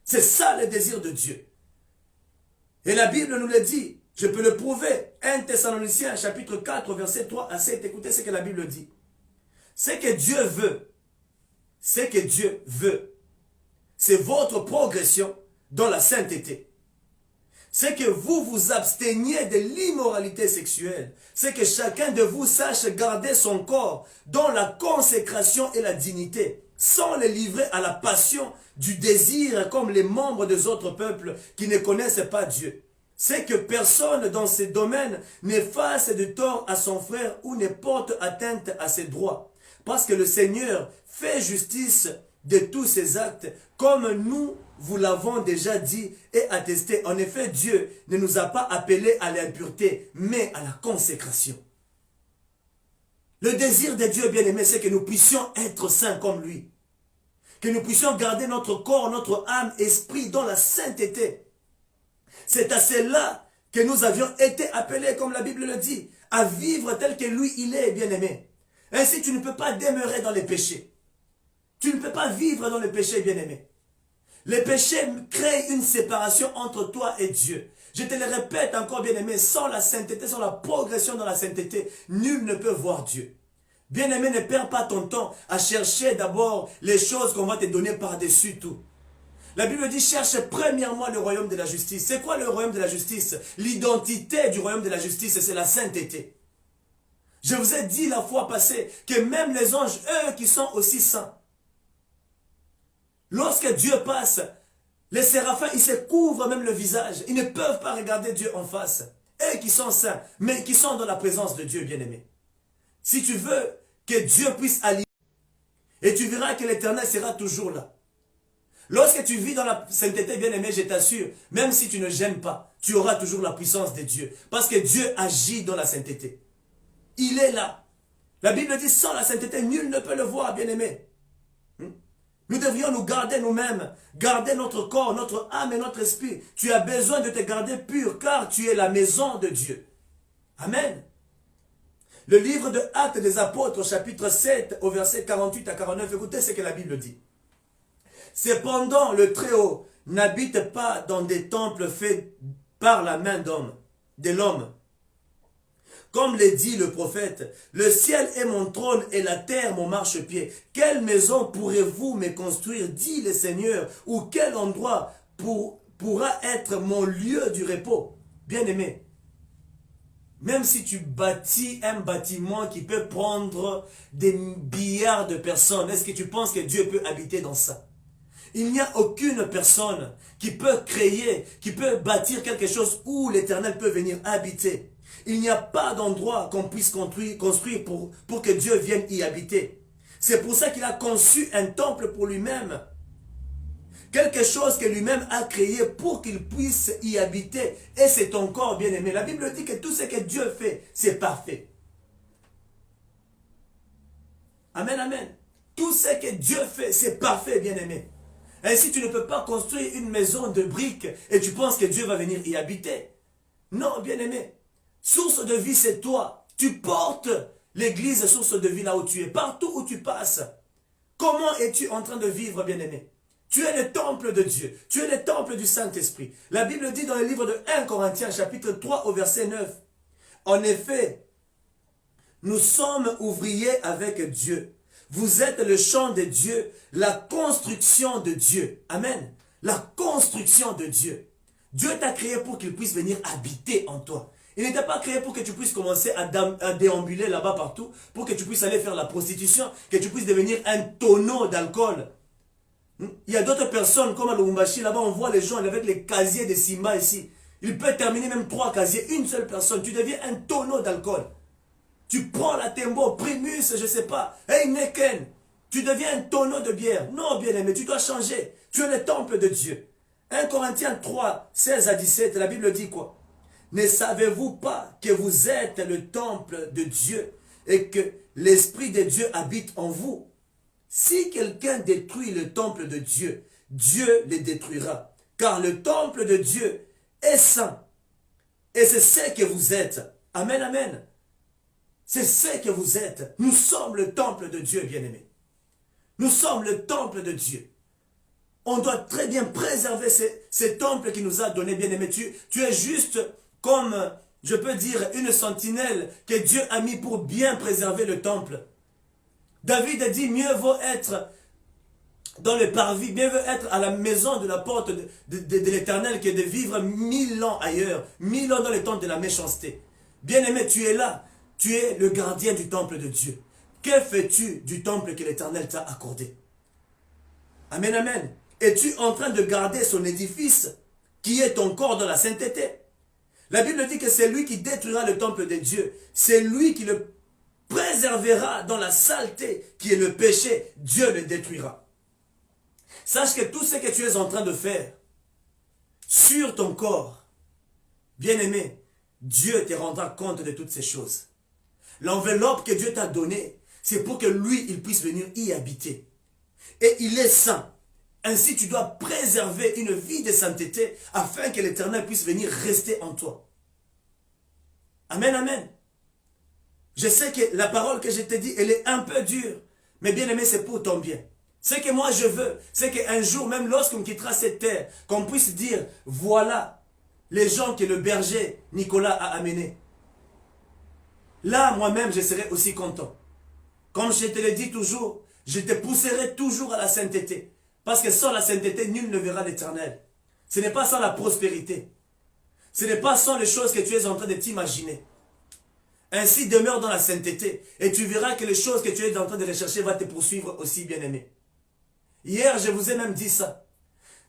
C'est ça le désir de Dieu. Et la Bible nous le dit, je peux le prouver. 1 Thessaloniciens chapitre 4, verset 3 à 7, écoutez ce que la Bible dit. C'est que Dieu veut, c'est que Dieu veut, c'est votre progression dans la sainteté. C'est que vous vous absteniez de l'immoralité sexuelle. C'est que chacun de vous sache garder son corps dans la consécration et la dignité, sans le livrer à la passion du désir comme les membres des autres peuples qui ne connaissent pas Dieu. C'est que personne dans ces domaines ne fasse de tort à son frère ou ne porte atteinte à ses droits. Parce que le Seigneur fait justice de tous ses actes, comme nous vous l'avons déjà dit et attesté. En effet, Dieu ne nous a pas appelés à l'impureté, mais à la consécration. Le désir de Dieu, bien-aimé, c'est que nous puissions être saints comme lui. Que nous puissions garder notre corps, notre âme, esprit dans la sainteté. C'est à cela que nous avions été appelés, comme la Bible le dit, à vivre tel que lui, il est, bien-aimé. Ainsi, tu ne peux pas demeurer dans les péchés. Tu ne peux pas vivre dans le péché, bien-aimé. Le péché crée une séparation entre toi et Dieu. Je te le répète encore, bien-aimé, sans la sainteté, sans la progression dans la sainteté, nul ne peut voir Dieu. Bien-aimé, ne perds pas ton temps à chercher d'abord les choses qu'on va te donner par-dessus tout. La Bible dit, cherche premièrement le royaume de la justice. C'est quoi le royaume de la justice? L'identité du royaume de la justice, c'est la sainteté. Je vous ai dit la fois passée que même les anges, eux qui sont aussi saints, lorsque Dieu passe, les séraphins, ils se couvrent même le visage. Ils ne peuvent pas regarder Dieu en face. Eux qui sont saints, mais qui sont dans la présence de Dieu, bien-aimé. Si tu veux que Dieu puisse allier, et tu verras que l'Éternel sera toujours là. Lorsque tu vis dans la sainteté, bien-aimé, je t'assure, même si tu ne gênes pas, tu auras toujours la puissance de Dieu. Parce que Dieu agit dans la sainteté. Il est là. La Bible dit, sans la sainteté, nul ne peut le voir, bien-aimé. Nous devrions nous garder nous-mêmes, garder notre corps, notre âme et notre esprit. Tu as besoin de te garder pur, car tu es la maison de Dieu. Amen. Le livre de Actes des Apôtres, chapitre 7, au verset 48 à 49, écoutez ce que la Bible dit. Cependant, le Très-Haut n'habite pas dans des temples faits par la main de l'homme. Comme le dit le prophète, le ciel est mon trône et la terre mon marchepied. Quelle maison pourrez-vous me construire, dit le Seigneur, ou quel endroit pourra être mon lieu du repos? Bien-aimé, même si tu bâtis un bâtiment qui peut prendre des milliards de personnes, est-ce que tu penses que Dieu peut habiter dans ça? Il n'y a aucune personne qui peut créer, qui peut bâtir quelque chose où l'Éternel peut venir habiter. Il n'y a pas d'endroit qu'on puisse construire pour que Dieu vienne y habiter. C'est pour ça qu'il a conçu un temple pour lui-même. Quelque chose que lui-même a créé pour qu'il puisse y habiter. Et c'est ton corps, bien-aimé. La Bible dit que tout ce que Dieu fait, c'est parfait. Amen, amen. Tout ce que Dieu fait, c'est parfait, bien-aimé. Ainsi, tu ne peux pas construire une maison de briques et tu penses que Dieu va venir y habiter. Non, bien-aimé. Source de vie, c'est toi. Tu portes l'église source de vie là où tu es, partout où tu passes. Comment es-tu en train de vivre, bien-aimé? Tu es le temple de Dieu. Tu es le temple du Saint-Esprit. La Bible dit dans le livre de 1 Corinthiens, chapitre 3, au verset 9. En effet, nous sommes ouvriers avec Dieu. Vous êtes le champ de Dieu, la construction de Dieu. Amen. La construction de Dieu. Dieu t'a créé pour qu'il puisse venir habiter en toi. Il ne t'a pas créé pour que tu puisses commencer à déambuler là-bas partout, pour que tu puisses aller faire la prostitution, que tu puisses devenir un tonneau d'alcool. Il y a d'autres personnes comme à Lubumbashi, là-bas on voit les gens avec les casiers de Simba ici. Il peut terminer même 3 casiers, une seule personne. Tu deviens un tonneau d'alcool. Tu prends la Tembo, Primus, je ne sais pas, hey Neken, tu deviens un tonneau de bière. Non, bien-aimé, tu dois changer. Tu es le temple de Dieu. 1 Corinthiens 3, 16 à 17, la Bible dit quoi? Ne savez-vous pas que vous êtes le temple de Dieu et que l'Esprit de Dieu habite en vous? Si quelqu'un détruit le temple de Dieu, Dieu le détruira. Car le temple de Dieu est saint. Et c'est ce que vous êtes. Amen, amen. C'est ce que vous êtes. Nous sommes le temple de Dieu, bien-aimés. Nous sommes le temple de Dieu. On doit très bien préserver ces temples qu'il nous a donnés, bien-aimés. Tu es juste comme, je peux dire, une sentinelle que Dieu a mis pour bien préserver le temple. David a dit, mieux vaut être dans le parvis, mieux vaut être à la maison de la porte de l'Éternel que de vivre 1000 ans ailleurs, 1000 ans dans le temple de la méchanceté. Bien-aimé, tu es là, tu es le gardien du temple de Dieu. Que fais-tu du temple que l'Éternel t'a accordé? Amen, amen. Es-tu en train de garder son édifice qui est ton corps dans la sainteté? La Bible dit que c'est lui qui détruira le temple de Dieu. C'est lui qui le préservera dans la saleté qui est le péché. Dieu le détruira. Sache que tout ce que tu es en train de faire sur ton corps, bien-aimé, Dieu te rendra compte de toutes ces choses. L'enveloppe que Dieu t'a donnée, c'est pour que lui, il puisse venir y habiter. Et il est saint. Ainsi, tu dois préserver une vie de sainteté afin que l'Éternel puisse venir rester en toi. Amen, amen. Je sais que la parole que je t'ai dit, elle est un peu dure. Mais bien aimé, c'est pour ton bien. Ce que moi je veux, c'est qu'un jour, même lorsqu'on quittera cette terre, qu'on puisse dire, voilà les gens que le berger Nicolas a amenés. Là, moi-même, je serai aussi content. Comme je te l'ai dit toujours, je te pousserai toujours à la sainteté. Parce que sans la sainteté, nul ne verra l'Éternel. Ce n'est pas sans la prospérité. Ce n'est pas sans les choses que tu es en train de t'imaginer. Ainsi, demeure dans la sainteté. Et tu verras que les choses que tu es en train de rechercher vont te poursuivre aussi, bien-aimé. Hier, je vous ai même dit ça.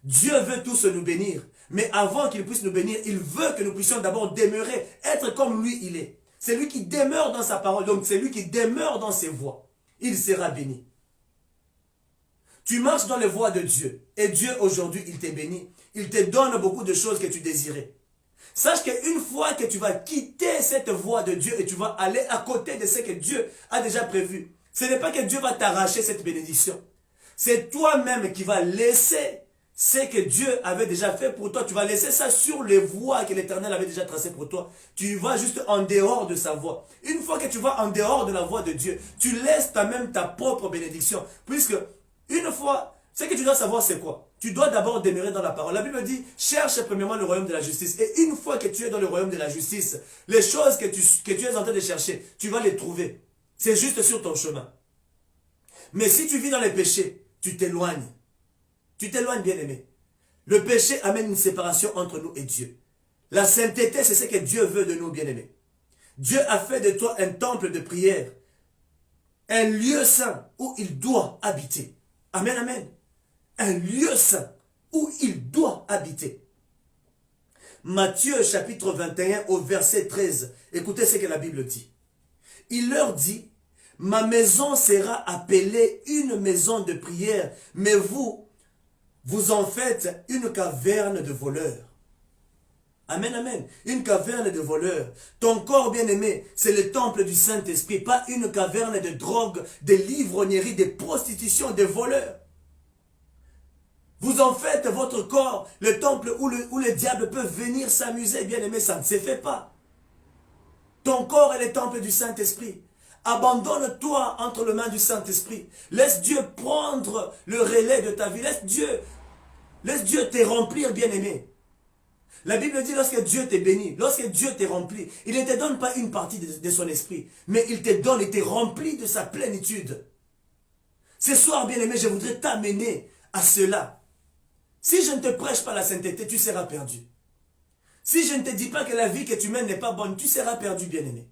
Dieu veut tous nous bénir. Mais avant qu'il puisse nous bénir, il veut que nous puissions d'abord demeurer, être comme lui il est. C'est lui qui demeure dans sa parole. Donc, c'est lui qui demeure dans ses voies. Il sera béni. Tu marches dans les voies de Dieu. Et Dieu, aujourd'hui, il te bénit. Il te donne beaucoup de choses que tu désirais. Sache qu'une fois que tu vas quitter cette voie de Dieu et tu vas aller à côté de ce que Dieu a déjà prévu, ce n'est pas que Dieu va t'arracher cette bénédiction. C'est toi-même qui vas laisser ce que Dieu avait déjà fait pour toi. Tu vas laisser ça sur les voies que l'Éternel avait déjà tracées pour toi. Tu vas juste en dehors de sa voie. Une fois que tu vas en dehors de la voie de Dieu, tu laisses toi-même ta propre bénédiction. Puisque une fois, ce que tu dois savoir, c'est quoi? Tu dois d'abord demeurer dans la parole. La Bible dit, cherche premièrement le royaume de la justice. Et une fois que tu es dans le royaume de la justice, les choses que tu es en train de chercher, tu vas les trouver. C'est juste sur ton chemin. Mais si tu vis dans les péchés, tu t'éloignes. Tu t'éloignes, bien-aimé. Le péché amène une séparation entre nous et Dieu. La sainteté, c'est ce que Dieu veut de nous, bien-aimés. Dieu a fait de toi un temple de prière, un lieu saint où il doit habiter. Amen, amen. Un lieu saint où il doit habiter. Matthieu chapitre 21 au verset 13. Écoutez ce que la Bible dit. Il leur dit, ma maison sera appelée une maison de prière, mais vous en faites une caverne de voleurs. Amen, amen. Une caverne de voleurs. Ton corps bien-aimé, c'est le temple du Saint-Esprit, pas une caverne de drogue, de l'ivrognerie, de prostitution, de voleurs. Vous en faites votre corps, le temple où le diable peut venir s'amuser, bien-aimé, ça ne se fait pas. Ton corps est le temple du Saint-Esprit. Abandonne-toi entre les mains du Saint-Esprit. Laisse Dieu prendre le relais de ta vie. Laisse Dieu te remplir, bien-aimé. La Bible dit, lorsque Dieu te bénit, lorsque Dieu te remplit, il ne te donne pas une partie de son esprit, mais il te remplit de sa plénitude. Ce soir, bien-aimé, je voudrais t'amener à cela. Si je ne te prêche pas la sainteté, tu seras perdu. Si je ne te dis pas que la vie que tu mènes n'est pas bonne, tu seras perdu, bien-aimé.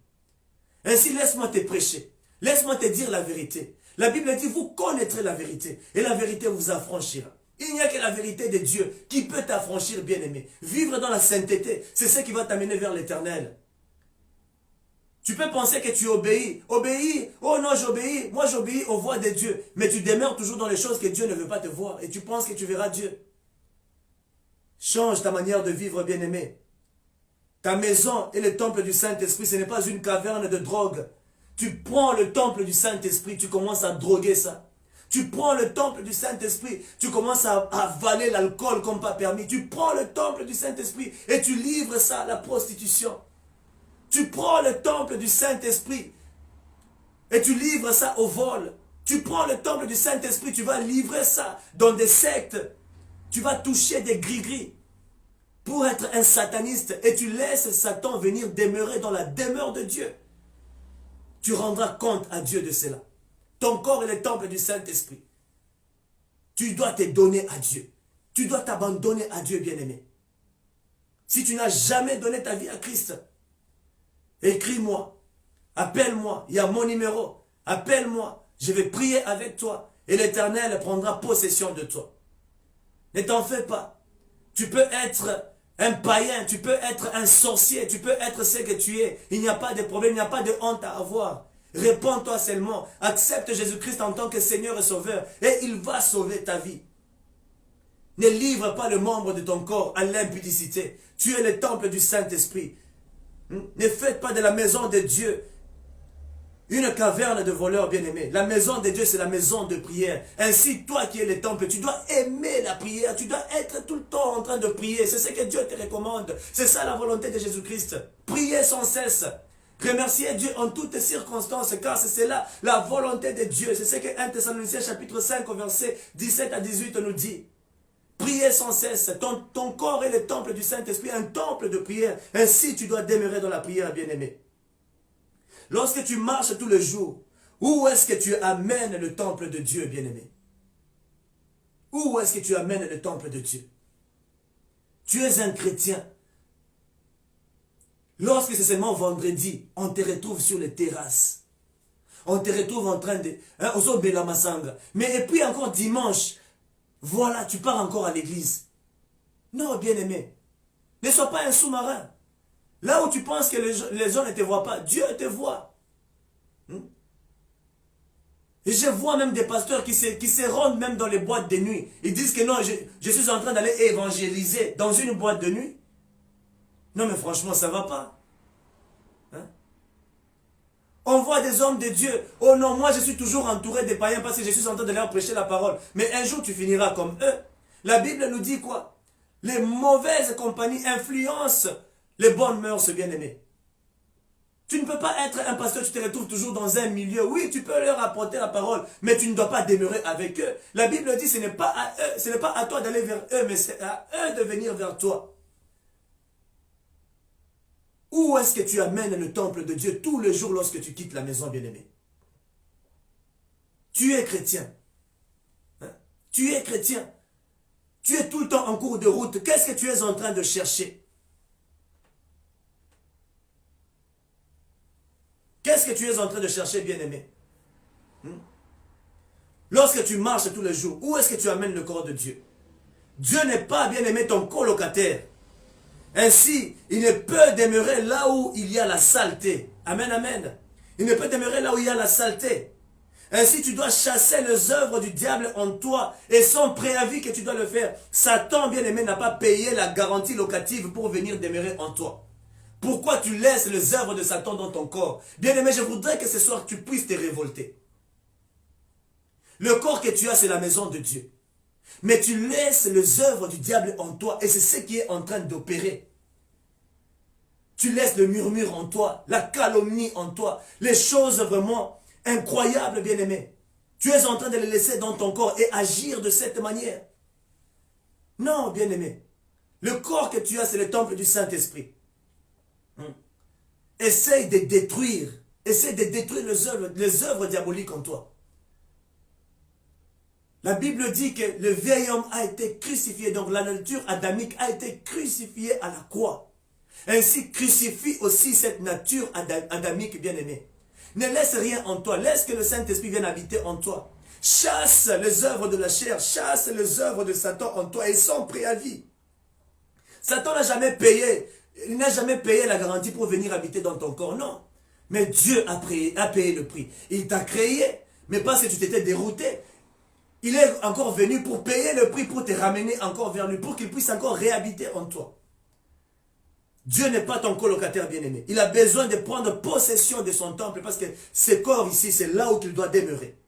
Ainsi, laisse-moi te prêcher. Laisse-moi te dire la vérité. La Bible dit, vous connaîtrez la vérité, et la vérité vous affranchira. Il n'y a que la vérité de Dieu qui peut t'affranchir, bien-aimé. Vivre dans la sainteté, c'est ce qui va t'amener vers l'éternel. Tu peux penser que tu obéis. Obéis. Oh non, j'obéis. Moi, j'obéis aux voix de Dieu. Mais tu demeures toujours dans les choses que Dieu ne veut pas te voir. Et tu penses que tu verras Dieu. Change ta manière de vivre, bien-aimé. Ta maison est le temple du Saint-Esprit. Ce n'est pas une caverne de drogue. Tu prends le temple du Saint-Esprit, tu commences à droguer ça. Tu prends le temple du Saint-Esprit, tu commences à avaler l'alcool comme pas permis. Tu prends le temple du Saint-Esprit et tu livres ça à la prostitution. Tu prends le temple du Saint-Esprit et tu livres ça au vol. Tu prends le temple du Saint-Esprit, tu vas livrer ça dans des sectes. Tu vas toucher des gris-gris pour être un sataniste et tu laisses Satan venir demeurer dans la demeure de Dieu. Tu rendras compte à Dieu de cela. Ton corps est le temple du Saint-Esprit. Tu dois te donner à Dieu. Tu dois t'abandonner à Dieu, bien-aimé. Si tu n'as jamais donné ta vie à Christ, écris-moi, appelle-moi, il y a mon numéro. Appelle-moi, je vais prier avec toi et l'Éternel prendra possession de toi. Ne t'en fais pas. Tu peux être un païen, tu peux être un sorcier, tu peux être ce que tu es. Il n'y a pas de problème, il n'y a pas de honte à avoir. Réponds-toi seulement. Accepte Jésus-Christ en tant que Seigneur et Sauveur. Et il va sauver ta vie. Ne livre pas le membre de ton corps à l'impudicité. Tu es le temple du Saint-Esprit. Ne faites pas de la maison de Dieu une caverne de voleurs, bien-aimés. La maison de Dieu, c'est la maison de prière. Ainsi, toi qui es le temple, tu dois aimer la prière. Tu dois être tout le temps en train de prier. C'est ce que Dieu te recommande. C'est ça la volonté de Jésus-Christ. Priez sans cesse. Remerciez Dieu en toutes circonstances, car c'est là la volonté de Dieu. C'est ce que 1 Thessaloniciens chapitre 5, verset 17 à 18 nous dit. Priez sans cesse. Ton corps est le temple du Saint-Esprit, un temple de prière. Ainsi, tu dois demeurer dans la prière, bien-aimé. Lorsque tu marches tous les jours, où est-ce que tu amènes le temple de Dieu, bien-aimé? Où est-ce que tu amènes le temple de Dieu? Tu es un chrétien. Lorsque c'est seulement vendredi, on te retrouve sur les terrasses. On te retrouve en train de... Mais et puis encore dimanche, voilà, tu pars encore à l'église. Non, bien-aimé, ne sois pas un sous-marin. Là où tu penses que les gens ne te voient pas, Dieu te voit. Et je vois même des pasteurs qui se rendent même dans les boîtes de nuit. Ils disent que non, je suis en train d'aller évangéliser dans une boîte de nuit. Non mais franchement, ça ne va pas. Hein? On voit des hommes de Dieu. Oh non, moi je suis toujours entouré des païens parce que je suis en train de leur prêcher la parole. Mais un jour tu finiras comme eux. La Bible nous dit quoi? Les mauvaises compagnies influencent les bonnes mœurs, bien-aimés. Tu ne peux pas être un pasteur, tu te retrouves toujours dans un milieu. Oui, tu peux leur apporter la parole, mais tu ne dois pas demeurer avec eux. La Bible dit ce n'est pas à eux, ce n'est pas à toi d'aller vers eux, mais c'est à eux de venir vers toi. Où est-ce que tu amènes le temple de Dieu tous les jours lorsque tu quittes la maison, bien-aimé? Tu es chrétien. Hein? Tu es chrétien. Tu es tout le temps en cours de route. Qu'est-ce que tu es en train de chercher? Qu'est-ce que tu es en train de chercher, bien-aimé? Lorsque tu marches tous les jours, où est-ce que tu amènes le corps de Dieu? Dieu n'est pas, bien-aimé, ton colocataire. Ainsi, il ne peut demeurer là où il y a la saleté. Amen, amen. Il ne peut demeurer là où il y a la saleté. Ainsi, tu dois chasser les œuvres du diable en toi et sans préavis que tu dois le faire. Satan, bien-aimé, n'a pas payé la garantie locative pour venir demeurer en toi. Pourquoi tu laisses les œuvres de Satan dans ton corps? Bien-aimé, je voudrais que ce soir tu puisses te révolter. Le corps que tu as, c'est la maison de Dieu. Mais tu laisses les œuvres du diable en toi et c'est ce qui est en train d'opérer. Tu laisses le murmure en toi, la calomnie en toi, les choses vraiment incroyables, bien-aimé. Tu es en train de les laisser dans ton corps et agir de cette manière. Non, bien-aimé. Le corps que tu as, c'est le temple du Saint-Esprit. Essaye de détruire les œuvres diaboliques en toi. La Bible dit que le vieil homme a été crucifié, donc la nature adamique a été crucifiée à la croix. Ainsi crucifie aussi cette nature adamique, bien-aimée. Ne laisse rien en toi, laisse que le Saint-Esprit vienne habiter en toi. Chasse les œuvres de la chair, chasse les œuvres de Satan en toi et sans préavis. Satan n'a jamais payé, il n'a jamais payé la garantie pour venir habiter dans ton corps, non. Mais Dieu a payé le prix. Il t'a créé, mais parce que tu t'étais dérouté, il est encore venu pour payer le prix, pour te ramener encore vers lui, pour qu'il puisse encore réhabiter en toi. Dieu n'est pas ton colocataire bien-aimé. Il a besoin de prendre possession de son temple parce que ce corps ici, c'est là où il doit demeurer.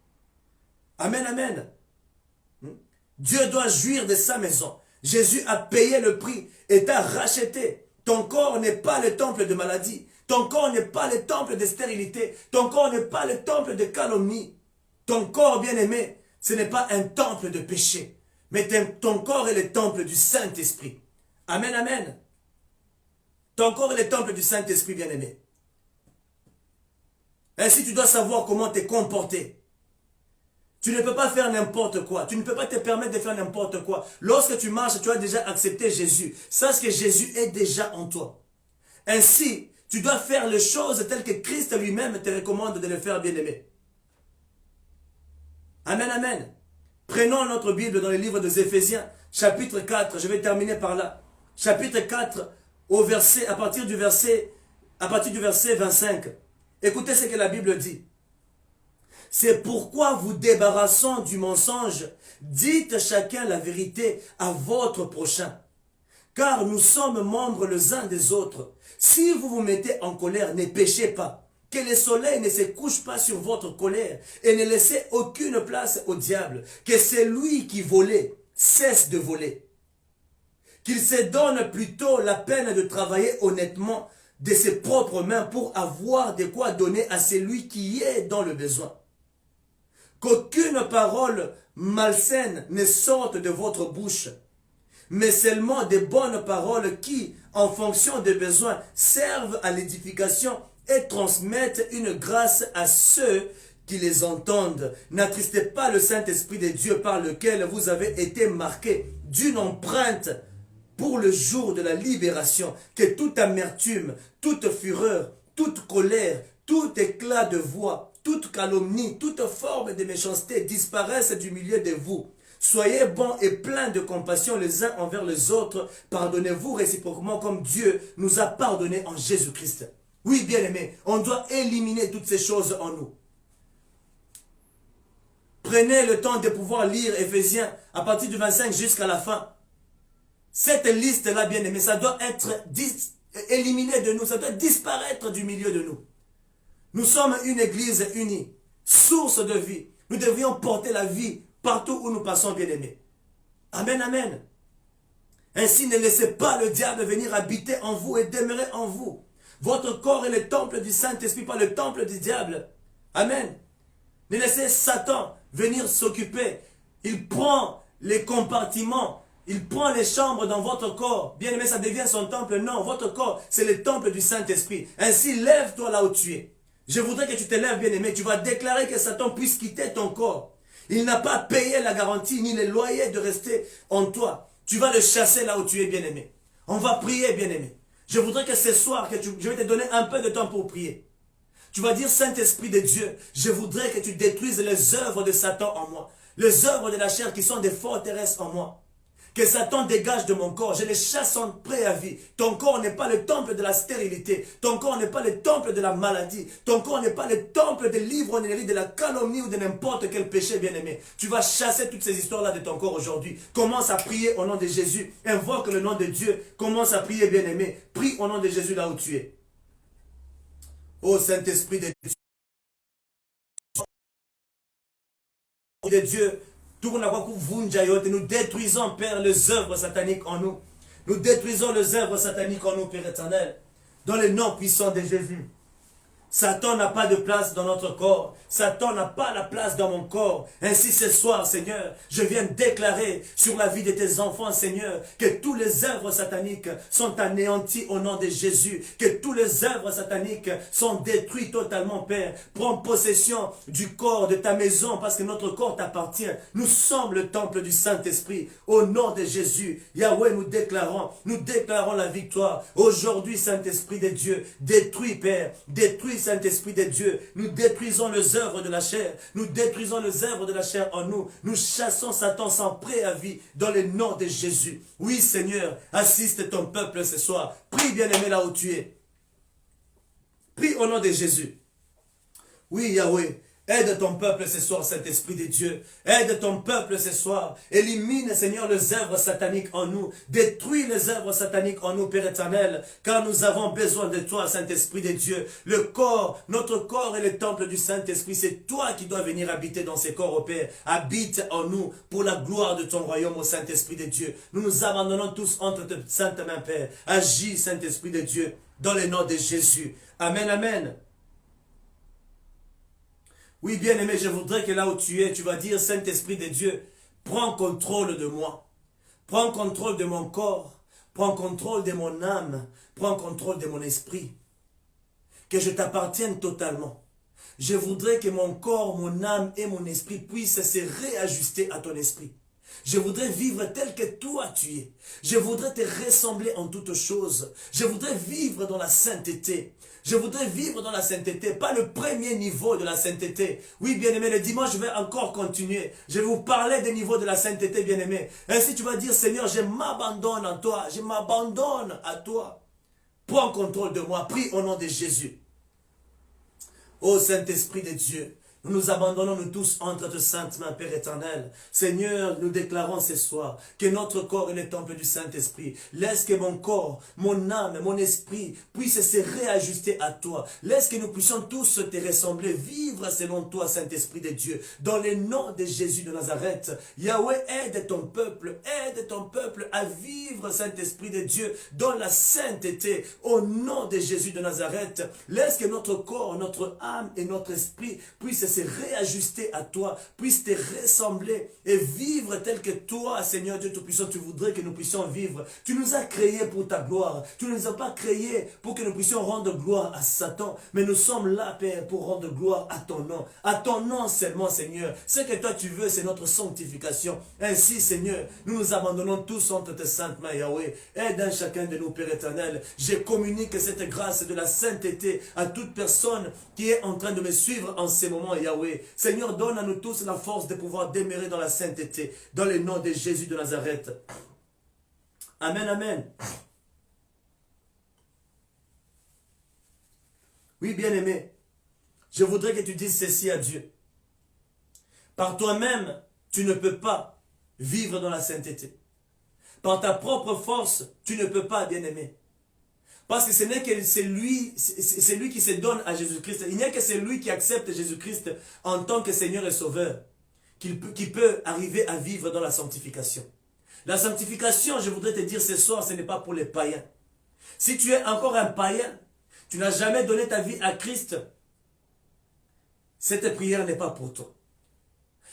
Amen, amen. Dieu doit jouir de sa maison. Jésus a payé le prix et t'a racheté. Ton corps n'est pas le temple de maladie. Ton corps n'est pas le temple de stérilité. Ton corps n'est pas le temple de calomnie. Ton corps bien-aimé, ce n'est pas un temple de péché. Mais ton corps est le temple du Saint-Esprit. Amen, amen. Ton corps est le temple du Saint-Esprit, bien-aimé. Ainsi, tu dois savoir comment te comporter. Tu ne peux pas faire n'importe quoi. Tu ne peux pas te permettre de faire n'importe quoi. Lorsque tu marches, tu as déjà accepté Jésus. Sache que Jésus est déjà en toi. Ainsi, tu dois faire les choses telles que Christ lui-même te recommande de le faire, bien-aimé. Amen, amen. Prenons notre Bible dans le livre des Éphésiens, chapitre 4. Je vais terminer par là. Chapitre 4, à partir du verset 25. Écoutez ce que la Bible dit. C'est pourquoi vous débarrassant du mensonge, dites chacun la vérité à votre prochain. Car nous sommes membres les uns des autres. Si vous vous mettez en colère, ne péchez pas. Que le soleil ne se couche pas sur votre colère et ne laissez aucune place au diable. Que celui qui volait cesse de voler. Qu'il se donne plutôt la peine de travailler honnêtement de ses propres mains pour avoir de quoi donner à celui qui est dans le besoin. Qu'aucune parole malsaine ne sorte de votre bouche, mais seulement des bonnes paroles qui, en fonction des besoins, servent à l'édification et transmettent une grâce à ceux qui les entendent. N'attristez pas le Saint-Esprit de Dieu par lequel vous avez été marqués d'une empreinte pour le jour de la libération. Que toute amertume, toute fureur, toute colère, tout éclat de voix, toute calomnie, toute forme de méchanceté disparaissent du milieu de vous. Soyez bons et pleins de compassion les uns envers les autres. Pardonnez-vous réciproquement comme Dieu nous a pardonné en Jésus-Christ. Oui, bien-aimés, on doit éliminer toutes ces choses en nous. Prenez le temps de pouvoir lire Éphésiens à partir du 25 jusqu'à la fin. Cette liste-là, bien aimé, ça doit être éliminé de nous, ça doit disparaître du milieu de nous. Nous sommes une église unie, source de vie. Nous devrions porter la vie partout où nous passons, bien aimés. Amen, amen. Ainsi, ne laissez pas le diable venir habiter en vous et demeurer en vous. Votre corps est le temple du Saint-Esprit, pas le temple du diable. Amen. Ne laissez Satan venir s'occuper. Il prend les compartiments. Il prend les chambres dans votre corps. Bien aimé, ça devient son temple. Non, votre corps, c'est le temple du Saint-Esprit. Ainsi, lève-toi là où tu es. Je voudrais que tu te lèves, bien aimé. Tu vas déclarer que Satan puisse quitter ton corps. Il n'a pas payé la garantie ni le loyer de rester en toi. Tu vas le chasser là où tu es, bien aimé. On va prier, bien aimé. Je voudrais que ce soir, je vais te donner un peu de temps pour prier. Tu vas dire, Saint-Esprit de Dieu, je voudrais que tu détruises les œuvres de Satan en moi. Les œuvres de la chair qui sont des forteresses en moi. Que Satan dégage de mon corps. Je les chasse en préavis. Ton corps n'est pas le temple de la stérilité. Ton corps n'est pas le temple de la maladie. Ton corps n'est pas le temple de l'ivrognerie, de la calomnie ou de n'importe quel péché, bien-aimé. Tu vas chasser toutes ces histoires-là de ton corps aujourd'hui. Commence à prier au nom de Jésus. Invoque le nom de Dieu. Commence à prier, bien-aimé. Prie au nom de Jésus là où tu es. Ô Saint-Esprit de Dieu. De Dieu. Nous détruisons, Père, les œuvres sataniques en nous. Nous détruisons les œuvres sataniques en nous, Père éternel. Dans le nom puissant de Jésus. Satan n'a pas de place dans notre corps. Satan n'a pas la place dans mon corps. Ainsi ce soir, Seigneur, je viens déclarer sur la vie de tes enfants, Seigneur, que tous les œuvres sataniques sont anéantis au nom de Jésus. Que tous les œuvres sataniques sont détruits totalement, Père. Prends possession du corps de ta maison parce que notre corps t'appartient. Nous sommes le temple du Saint-Esprit. Au nom de Jésus, Yahweh, nous déclarons la victoire. Aujourd'hui, Saint-Esprit de Dieu, détruis, Père, détruis, Saint-Esprit de Dieu, nous détruisons les œuvres de la chair. Nous détruisons les œuvres de la chair en nous. Nous chassons Satan sans préavis dans le nom de Jésus. Oui, Seigneur, assiste ton peuple ce soir. Prie, bien-aimé, là où tu es. Prie au nom de Jésus. Oui, Yahweh. Aide ton peuple ce soir, Saint-Esprit de Dieu. Aide ton peuple ce soir. Élimine, Seigneur, les œuvres sataniques en nous. Détruis les œuvres sataniques en nous, Père éternel. Car nous avons besoin de toi, Saint-Esprit de Dieu. Le corps, notre corps est le temple du Saint-Esprit. C'est toi qui dois venir habiter dans ces corps, ô Père. Habite en nous pour la gloire de ton royaume, ô Saint-Esprit de Dieu. Nous nous abandonnons tous entre tes saintes mains, Père. Agis, Saint-Esprit de Dieu, dans le nom de Jésus. Amen, amen. Oui, bien-aimé, je voudrais que là où tu es, tu vas dire, Saint-Esprit de Dieu, prends contrôle de moi. Prends contrôle de mon corps. Prends contrôle de mon âme. Prends contrôle de mon esprit. Que je t'appartienne totalement. Je voudrais que mon corps, mon âme et mon esprit puissent se réajuster à ton esprit. Je voudrais vivre tel que toi tu es. Je voudrais te ressembler en toutes choses. Je voudrais vivre dans la sainteté. Je voudrais vivre dans la sainteté, pas le premier niveau de la sainteté. Oui, bien-aimé, le dimanche, je vais encore continuer. Je vais vous parler des niveaux de la sainteté, bien-aimé. Ainsi, tu vas dire, Seigneur, je m'abandonne à toi. Je m'abandonne à toi. Prends contrôle de moi. Prie au nom de Jésus. Ô Saint-Esprit de Dieu, nous nous abandonnons nous tous entre tes saintes mains, Père éternel. Seigneur, nous déclarons ce soir que notre corps est le temple du Saint-Esprit. Laisse que mon corps, mon âme, mon esprit puissent se réajuster à toi. Laisse que nous puissions tous te ressembler, vivre selon toi, Saint-Esprit de Dieu. Dans le nom de Jésus de Nazareth, Yahweh, aide ton peuple à vivre, Saint-Esprit de Dieu, dans la sainteté. Au nom de Jésus de Nazareth, laisse que notre corps, notre âme et notre esprit puissent se réajuster à toi, puisse te ressembler et vivre tel que toi, Seigneur Dieu Tout-Puissant, tu voudrais que nous puissions vivre. Tu nous as créés pour ta gloire. Tu ne nous as pas créés pour que nous puissions rendre gloire à Satan, mais nous sommes là, Père, pour rendre gloire à ton nom. À ton nom seulement, Seigneur. Ce que toi tu veux, c'est notre sanctification. Ainsi, Seigneur, nous nous abandonnons tous entre tes saintes mains, Yahweh. Aide un chacun de nous, Père éternel. Je communique cette grâce de la sainteté à toute personne qui est en train de me suivre en ces moments, Yahweh. Seigneur, donne à nous tous la force de pouvoir demeurer dans la sainteté, dans le nom de Jésus de Nazareth. Amen, amen. Oui, bien-aimé, je voudrais que tu dises ceci à Dieu. Par toi-même, tu ne peux pas vivre dans la sainteté. Par ta propre force, tu ne peux pas, bien-aimé. Parce que ce n'est que c'est lui qui se donne à Jésus-Christ. Il n'y a que celui qui accepte Jésus-Christ en tant que Seigneur et Sauveur qui peut arriver à vivre dans la sanctification. La sanctification, je voudrais te dire ce soir, ce n'est pas pour les païens. Si tu es encore un païen, tu n'as jamais donné ta vie à Christ, cette prière n'est pas pour toi.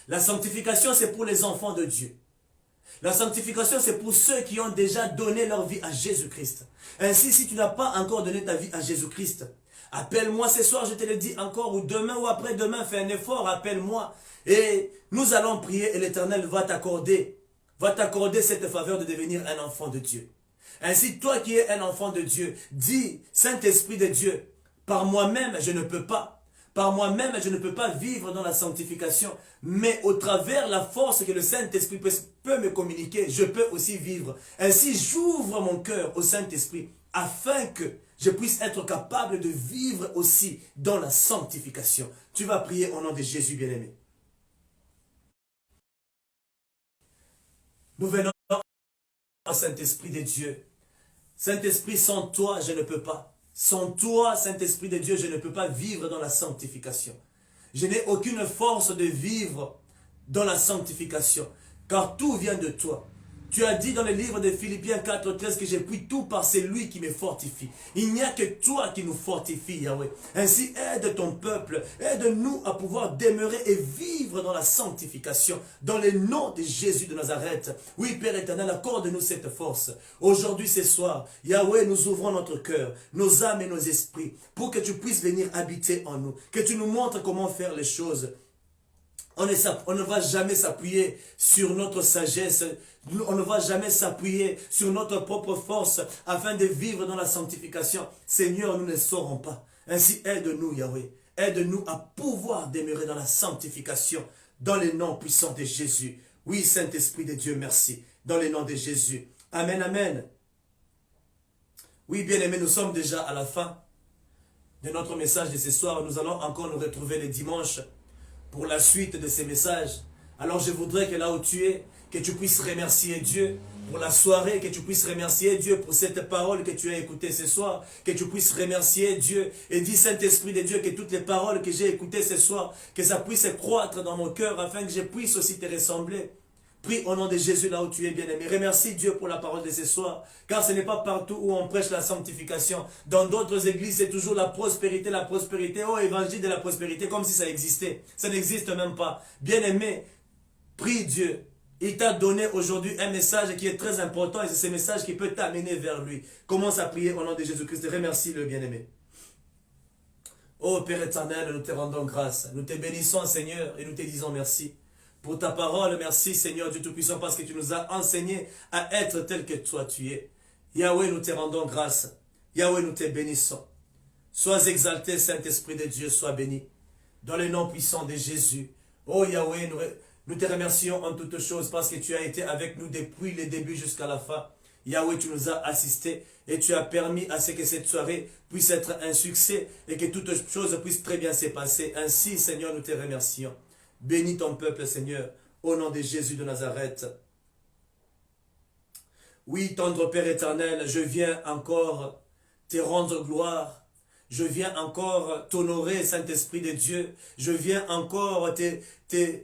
La sanctification, c'est pour les enfants de Dieu. La sanctification, c'est pour ceux qui ont déjà donné leur vie à Jésus-Christ. Ainsi, si tu n'as pas encore donné ta vie à Jésus-Christ, appelle-moi ce soir, je te le dis encore, ou demain ou après-demain, fais un effort, appelle-moi. Et nous allons prier et l'Éternel va t'accorder cette faveur de devenir un enfant de Dieu. Ainsi, toi qui es un enfant de Dieu, dis, Saint-Esprit de Dieu, par moi-même, je ne peux pas. Par moi-même, je ne peux pas vivre dans la sanctification, mais au travers la force que le Saint-Esprit peut me communiquer, je peux aussi vivre. Ainsi, j'ouvre mon cœur au Saint-Esprit afin que je puisse être capable de vivre aussi dans la sanctification. Tu vas prier au nom de Jésus, bien-aimé. Nous venons au Saint-Esprit de Dieu. Saint-Esprit, sans toi, je ne peux pas. Sans toi, Saint-Esprit de Dieu, je ne peux pas vivre dans la sanctification. Je n'ai aucune force de vivre dans la sanctification, car tout vient de toi. Tu as dit dans le livre de Philippiens 4:13 que j'ai pris tout par celui qui me fortifie. Il n'y a que toi qui nous fortifie, Yahweh. Ainsi, aide ton peuple, aide-nous à pouvoir demeurer et vivre dans la sanctification, dans le nom de Jésus de Nazareth. Oui, Père éternel, accorde-nous cette force. Aujourd'hui, ce soir, Yahweh, nous ouvrons notre cœur, nos âmes et nos esprits, pour que tu puisses venir habiter en nous, que tu nous montres comment faire les choses. On ne va jamais s'appuyer sur notre sagesse, on ne va jamais s'appuyer sur notre propre force afin de vivre dans la sanctification. Seigneur, nous ne saurons pas. Ainsi, aide-nous, Yahweh. Aide-nous à pouvoir demeurer dans la sanctification, dans le nom puissant de Jésus. Oui, Saint-Esprit de Dieu, merci. Dans le nom de Jésus. Amen, amen. Oui, bien-aimés, nous sommes déjà à la fin de notre message de ce soir. Nous allons encore nous retrouver le dimanche pour la suite de ces messages. Alors je voudrais que là où tu es, que tu puisses remercier Dieu pour la soirée, que tu puisses remercier Dieu pour cette parole que tu as écoutée ce soir, que tu puisses remercier Dieu et dis Saint-Esprit de Dieu que toutes les paroles que j'ai écoutées ce soir, que ça puisse croître dans mon cœur afin que je puisse aussi te ressembler. Prie au nom de Jésus là où tu es, bien-aimé. Remercie Dieu pour la parole de ce soir. Car ce n'est pas partout où on prêche la sanctification. Dans d'autres églises, c'est toujours la prospérité. Oh, évangile de la prospérité, comme si ça existait. Ça n'existe même pas. Bien-aimé, prie Dieu. Il t'a donné aujourd'hui un message qui est très important et c'est ce message qui peut t'amener vers lui. Commence à prier au nom de Jésus-Christ. Remercie-le, bien-aimé. Oh Père éternel, nous te rendons grâce. Nous te bénissons, Seigneur, et nous te disons merci. Pour ta parole, merci Seigneur Dieu Tout-Puissant parce que tu nous as enseigné à être tel que toi tu es. Yahweh, nous te rendons grâce. Yahweh, nous te bénissons. Sois exalté, Saint-Esprit de Dieu, sois béni. Dans le nom puissant de Jésus. Oh Yahweh, nous te remercions en toutes choses parce que tu as été avec nous depuis le début jusqu'à la fin. Yahweh, tu nous as assistés et tu as permis à ce que cette soirée puisse être un succès et que toutes choses puissent très bien se passer. Ainsi, Seigneur, nous te remercions. Bénis ton peuple, Seigneur, au nom de Jésus de Nazareth. Oui, tendre Père éternel, je viens encore te rendre gloire. Je viens encore t'honorer, Saint-Esprit de Dieu. Je viens encore te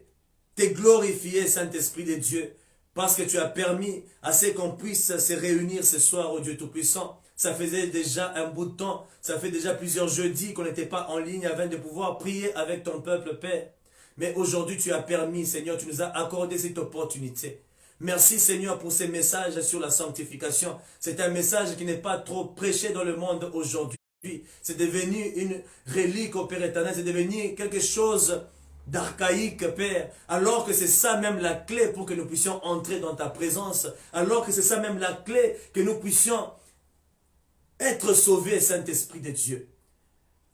glorifier, Saint-Esprit de Dieu, parce que tu as permis à ce qu'on puisse se réunir ce soir au Dieu Tout-Puissant. Ça faisait déjà un bout de temps, ça fait déjà plusieurs jeudis qu'on n'était pas en ligne afin de pouvoir prier avec ton peuple, Père. Mais aujourd'hui, tu as permis, Seigneur, tu nous as accordé cette opportunité. Merci, Seigneur, pour ces messages sur la sanctification. C'est un message qui n'est pas trop prêché dans le monde aujourd'hui. C'est devenu une relique au Père éternel. C'est devenu quelque chose d'archaïque, Père. Alors que c'est ça même la clé pour que nous puissions entrer dans ta présence. Alors que c'est ça même la clé que nous puissions être sauvés, Saint-Esprit de Dieu.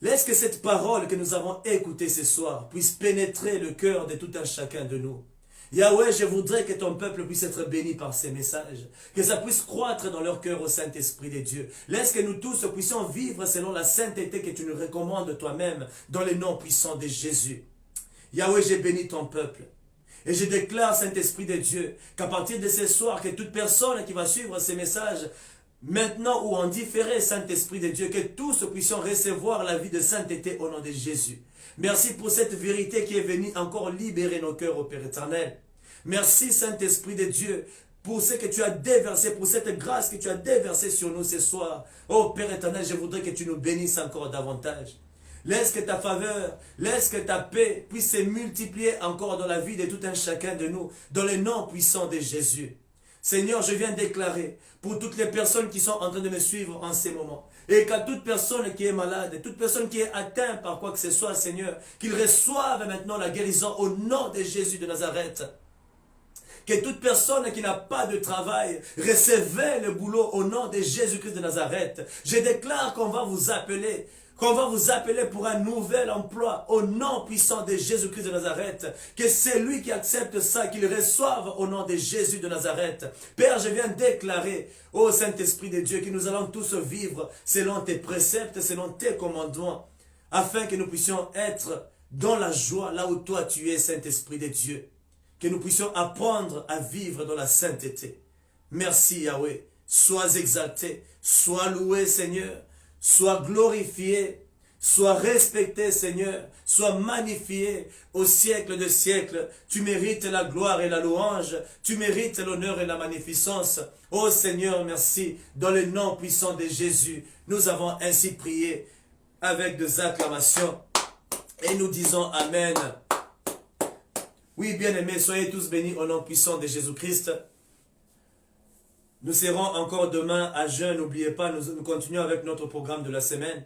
Laisse que cette parole que nous avons écoutée ce soir puisse pénétrer le cœur de tout un chacun de nous. Yahweh, je voudrais que ton peuple puisse être béni par ces messages, que ça puisse croître dans leur cœur au Saint-Esprit de Dieu. Laisse que nous tous puissions vivre selon la sainteté que tu nous recommandes toi-même, dans le nom puissant de Jésus. Yahweh, j'ai béni ton peuple. Et je déclare, Saint-Esprit de Dieu, qu'à partir de ce soir, que toute personne qui va suivre ces messages, maintenant ou en différé, Saint-Esprit de Dieu, que tous puissions recevoir la vie de sainteté au nom de Jésus. Merci pour cette vérité qui est venue encore libérer nos cœurs au Père éternel. Merci, Saint-Esprit de Dieu, pour ce que tu as déversé, pour cette grâce que tu as déversée sur nous ce soir. Oh Père éternel, je voudrais que tu nous bénisses encore davantage. Laisse que ta faveur, laisse que ta paix puisse se multiplier encore dans la vie de tout un chacun de nous, dans le nom puissant de Jésus. Seigneur, je viens déclarer pour toutes les personnes qui sont en train de me suivre en ces moments, et qu'à toute personne qui est malade, toute personne qui est atteinte par quoi que ce soit, Seigneur, qu'ils reçoivent maintenant la guérison au nom de Jésus de Nazareth. Que toute personne qui n'a pas de travail, recevez le boulot au nom de Jésus-Christ de Nazareth. Je déclare qu'on va vous appeler pour un nouvel emploi au nom puissant de Jésus-Christ de Nazareth. Que celui qui accepte ça, qu'il reçoive au nom de Jésus de Nazareth. Père, je viens déclarer, ô Saint-Esprit de Dieu, que nous allons tous vivre selon tes préceptes, selon tes commandements, afin que nous puissions être dans la joie, là où toi tu es, Saint-Esprit de Dieu. Que nous puissions apprendre à vivre dans la sainteté. Merci Yahweh. Sois exalté, sois loué Seigneur, sois glorifié, sois respecté Seigneur, sois magnifié au siècle des siècles. Tu mérites la gloire et la louange, tu mérites l'honneur et la magnificence. Ô Seigneur, merci. Dans le nom puissant de Jésus, nous avons ainsi prié avec des acclamations et nous disons Amen. Oui, bien-aimés, soyez tous bénis au nom puissant de Jésus-Christ. Nous serons encore demain à jeûne. N'oubliez pas, nous continuons avec notre programme de la semaine.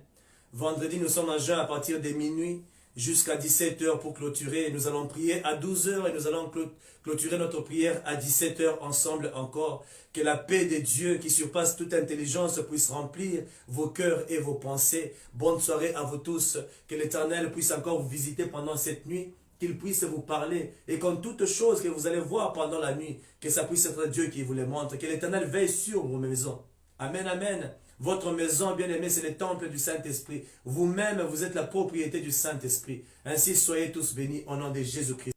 Vendredi, nous sommes à jeûne à partir de minuit jusqu'à 17h pour clôturer. Nous allons prier à 12h et nous allons clôturer notre prière à 17h ensemble encore. Que la paix de Dieu qui surpasse toute intelligence puisse remplir vos cœurs et vos pensées. Bonne soirée à vous tous. Que l'Éternel puisse encore vous visiter pendant cette nuit. Qu'il puisse vous parler, et comme toute chose que vous allez voir pendant la nuit, que ça puisse être Dieu qui vous les montre, que l'Éternel veille sur vos maisons. Amen, amen. Votre maison, bien-aimée, c'est le temple du Saint-Esprit. Vous-même, vous êtes la propriété du Saint-Esprit. Ainsi, soyez tous bénis au nom de Jésus-Christ.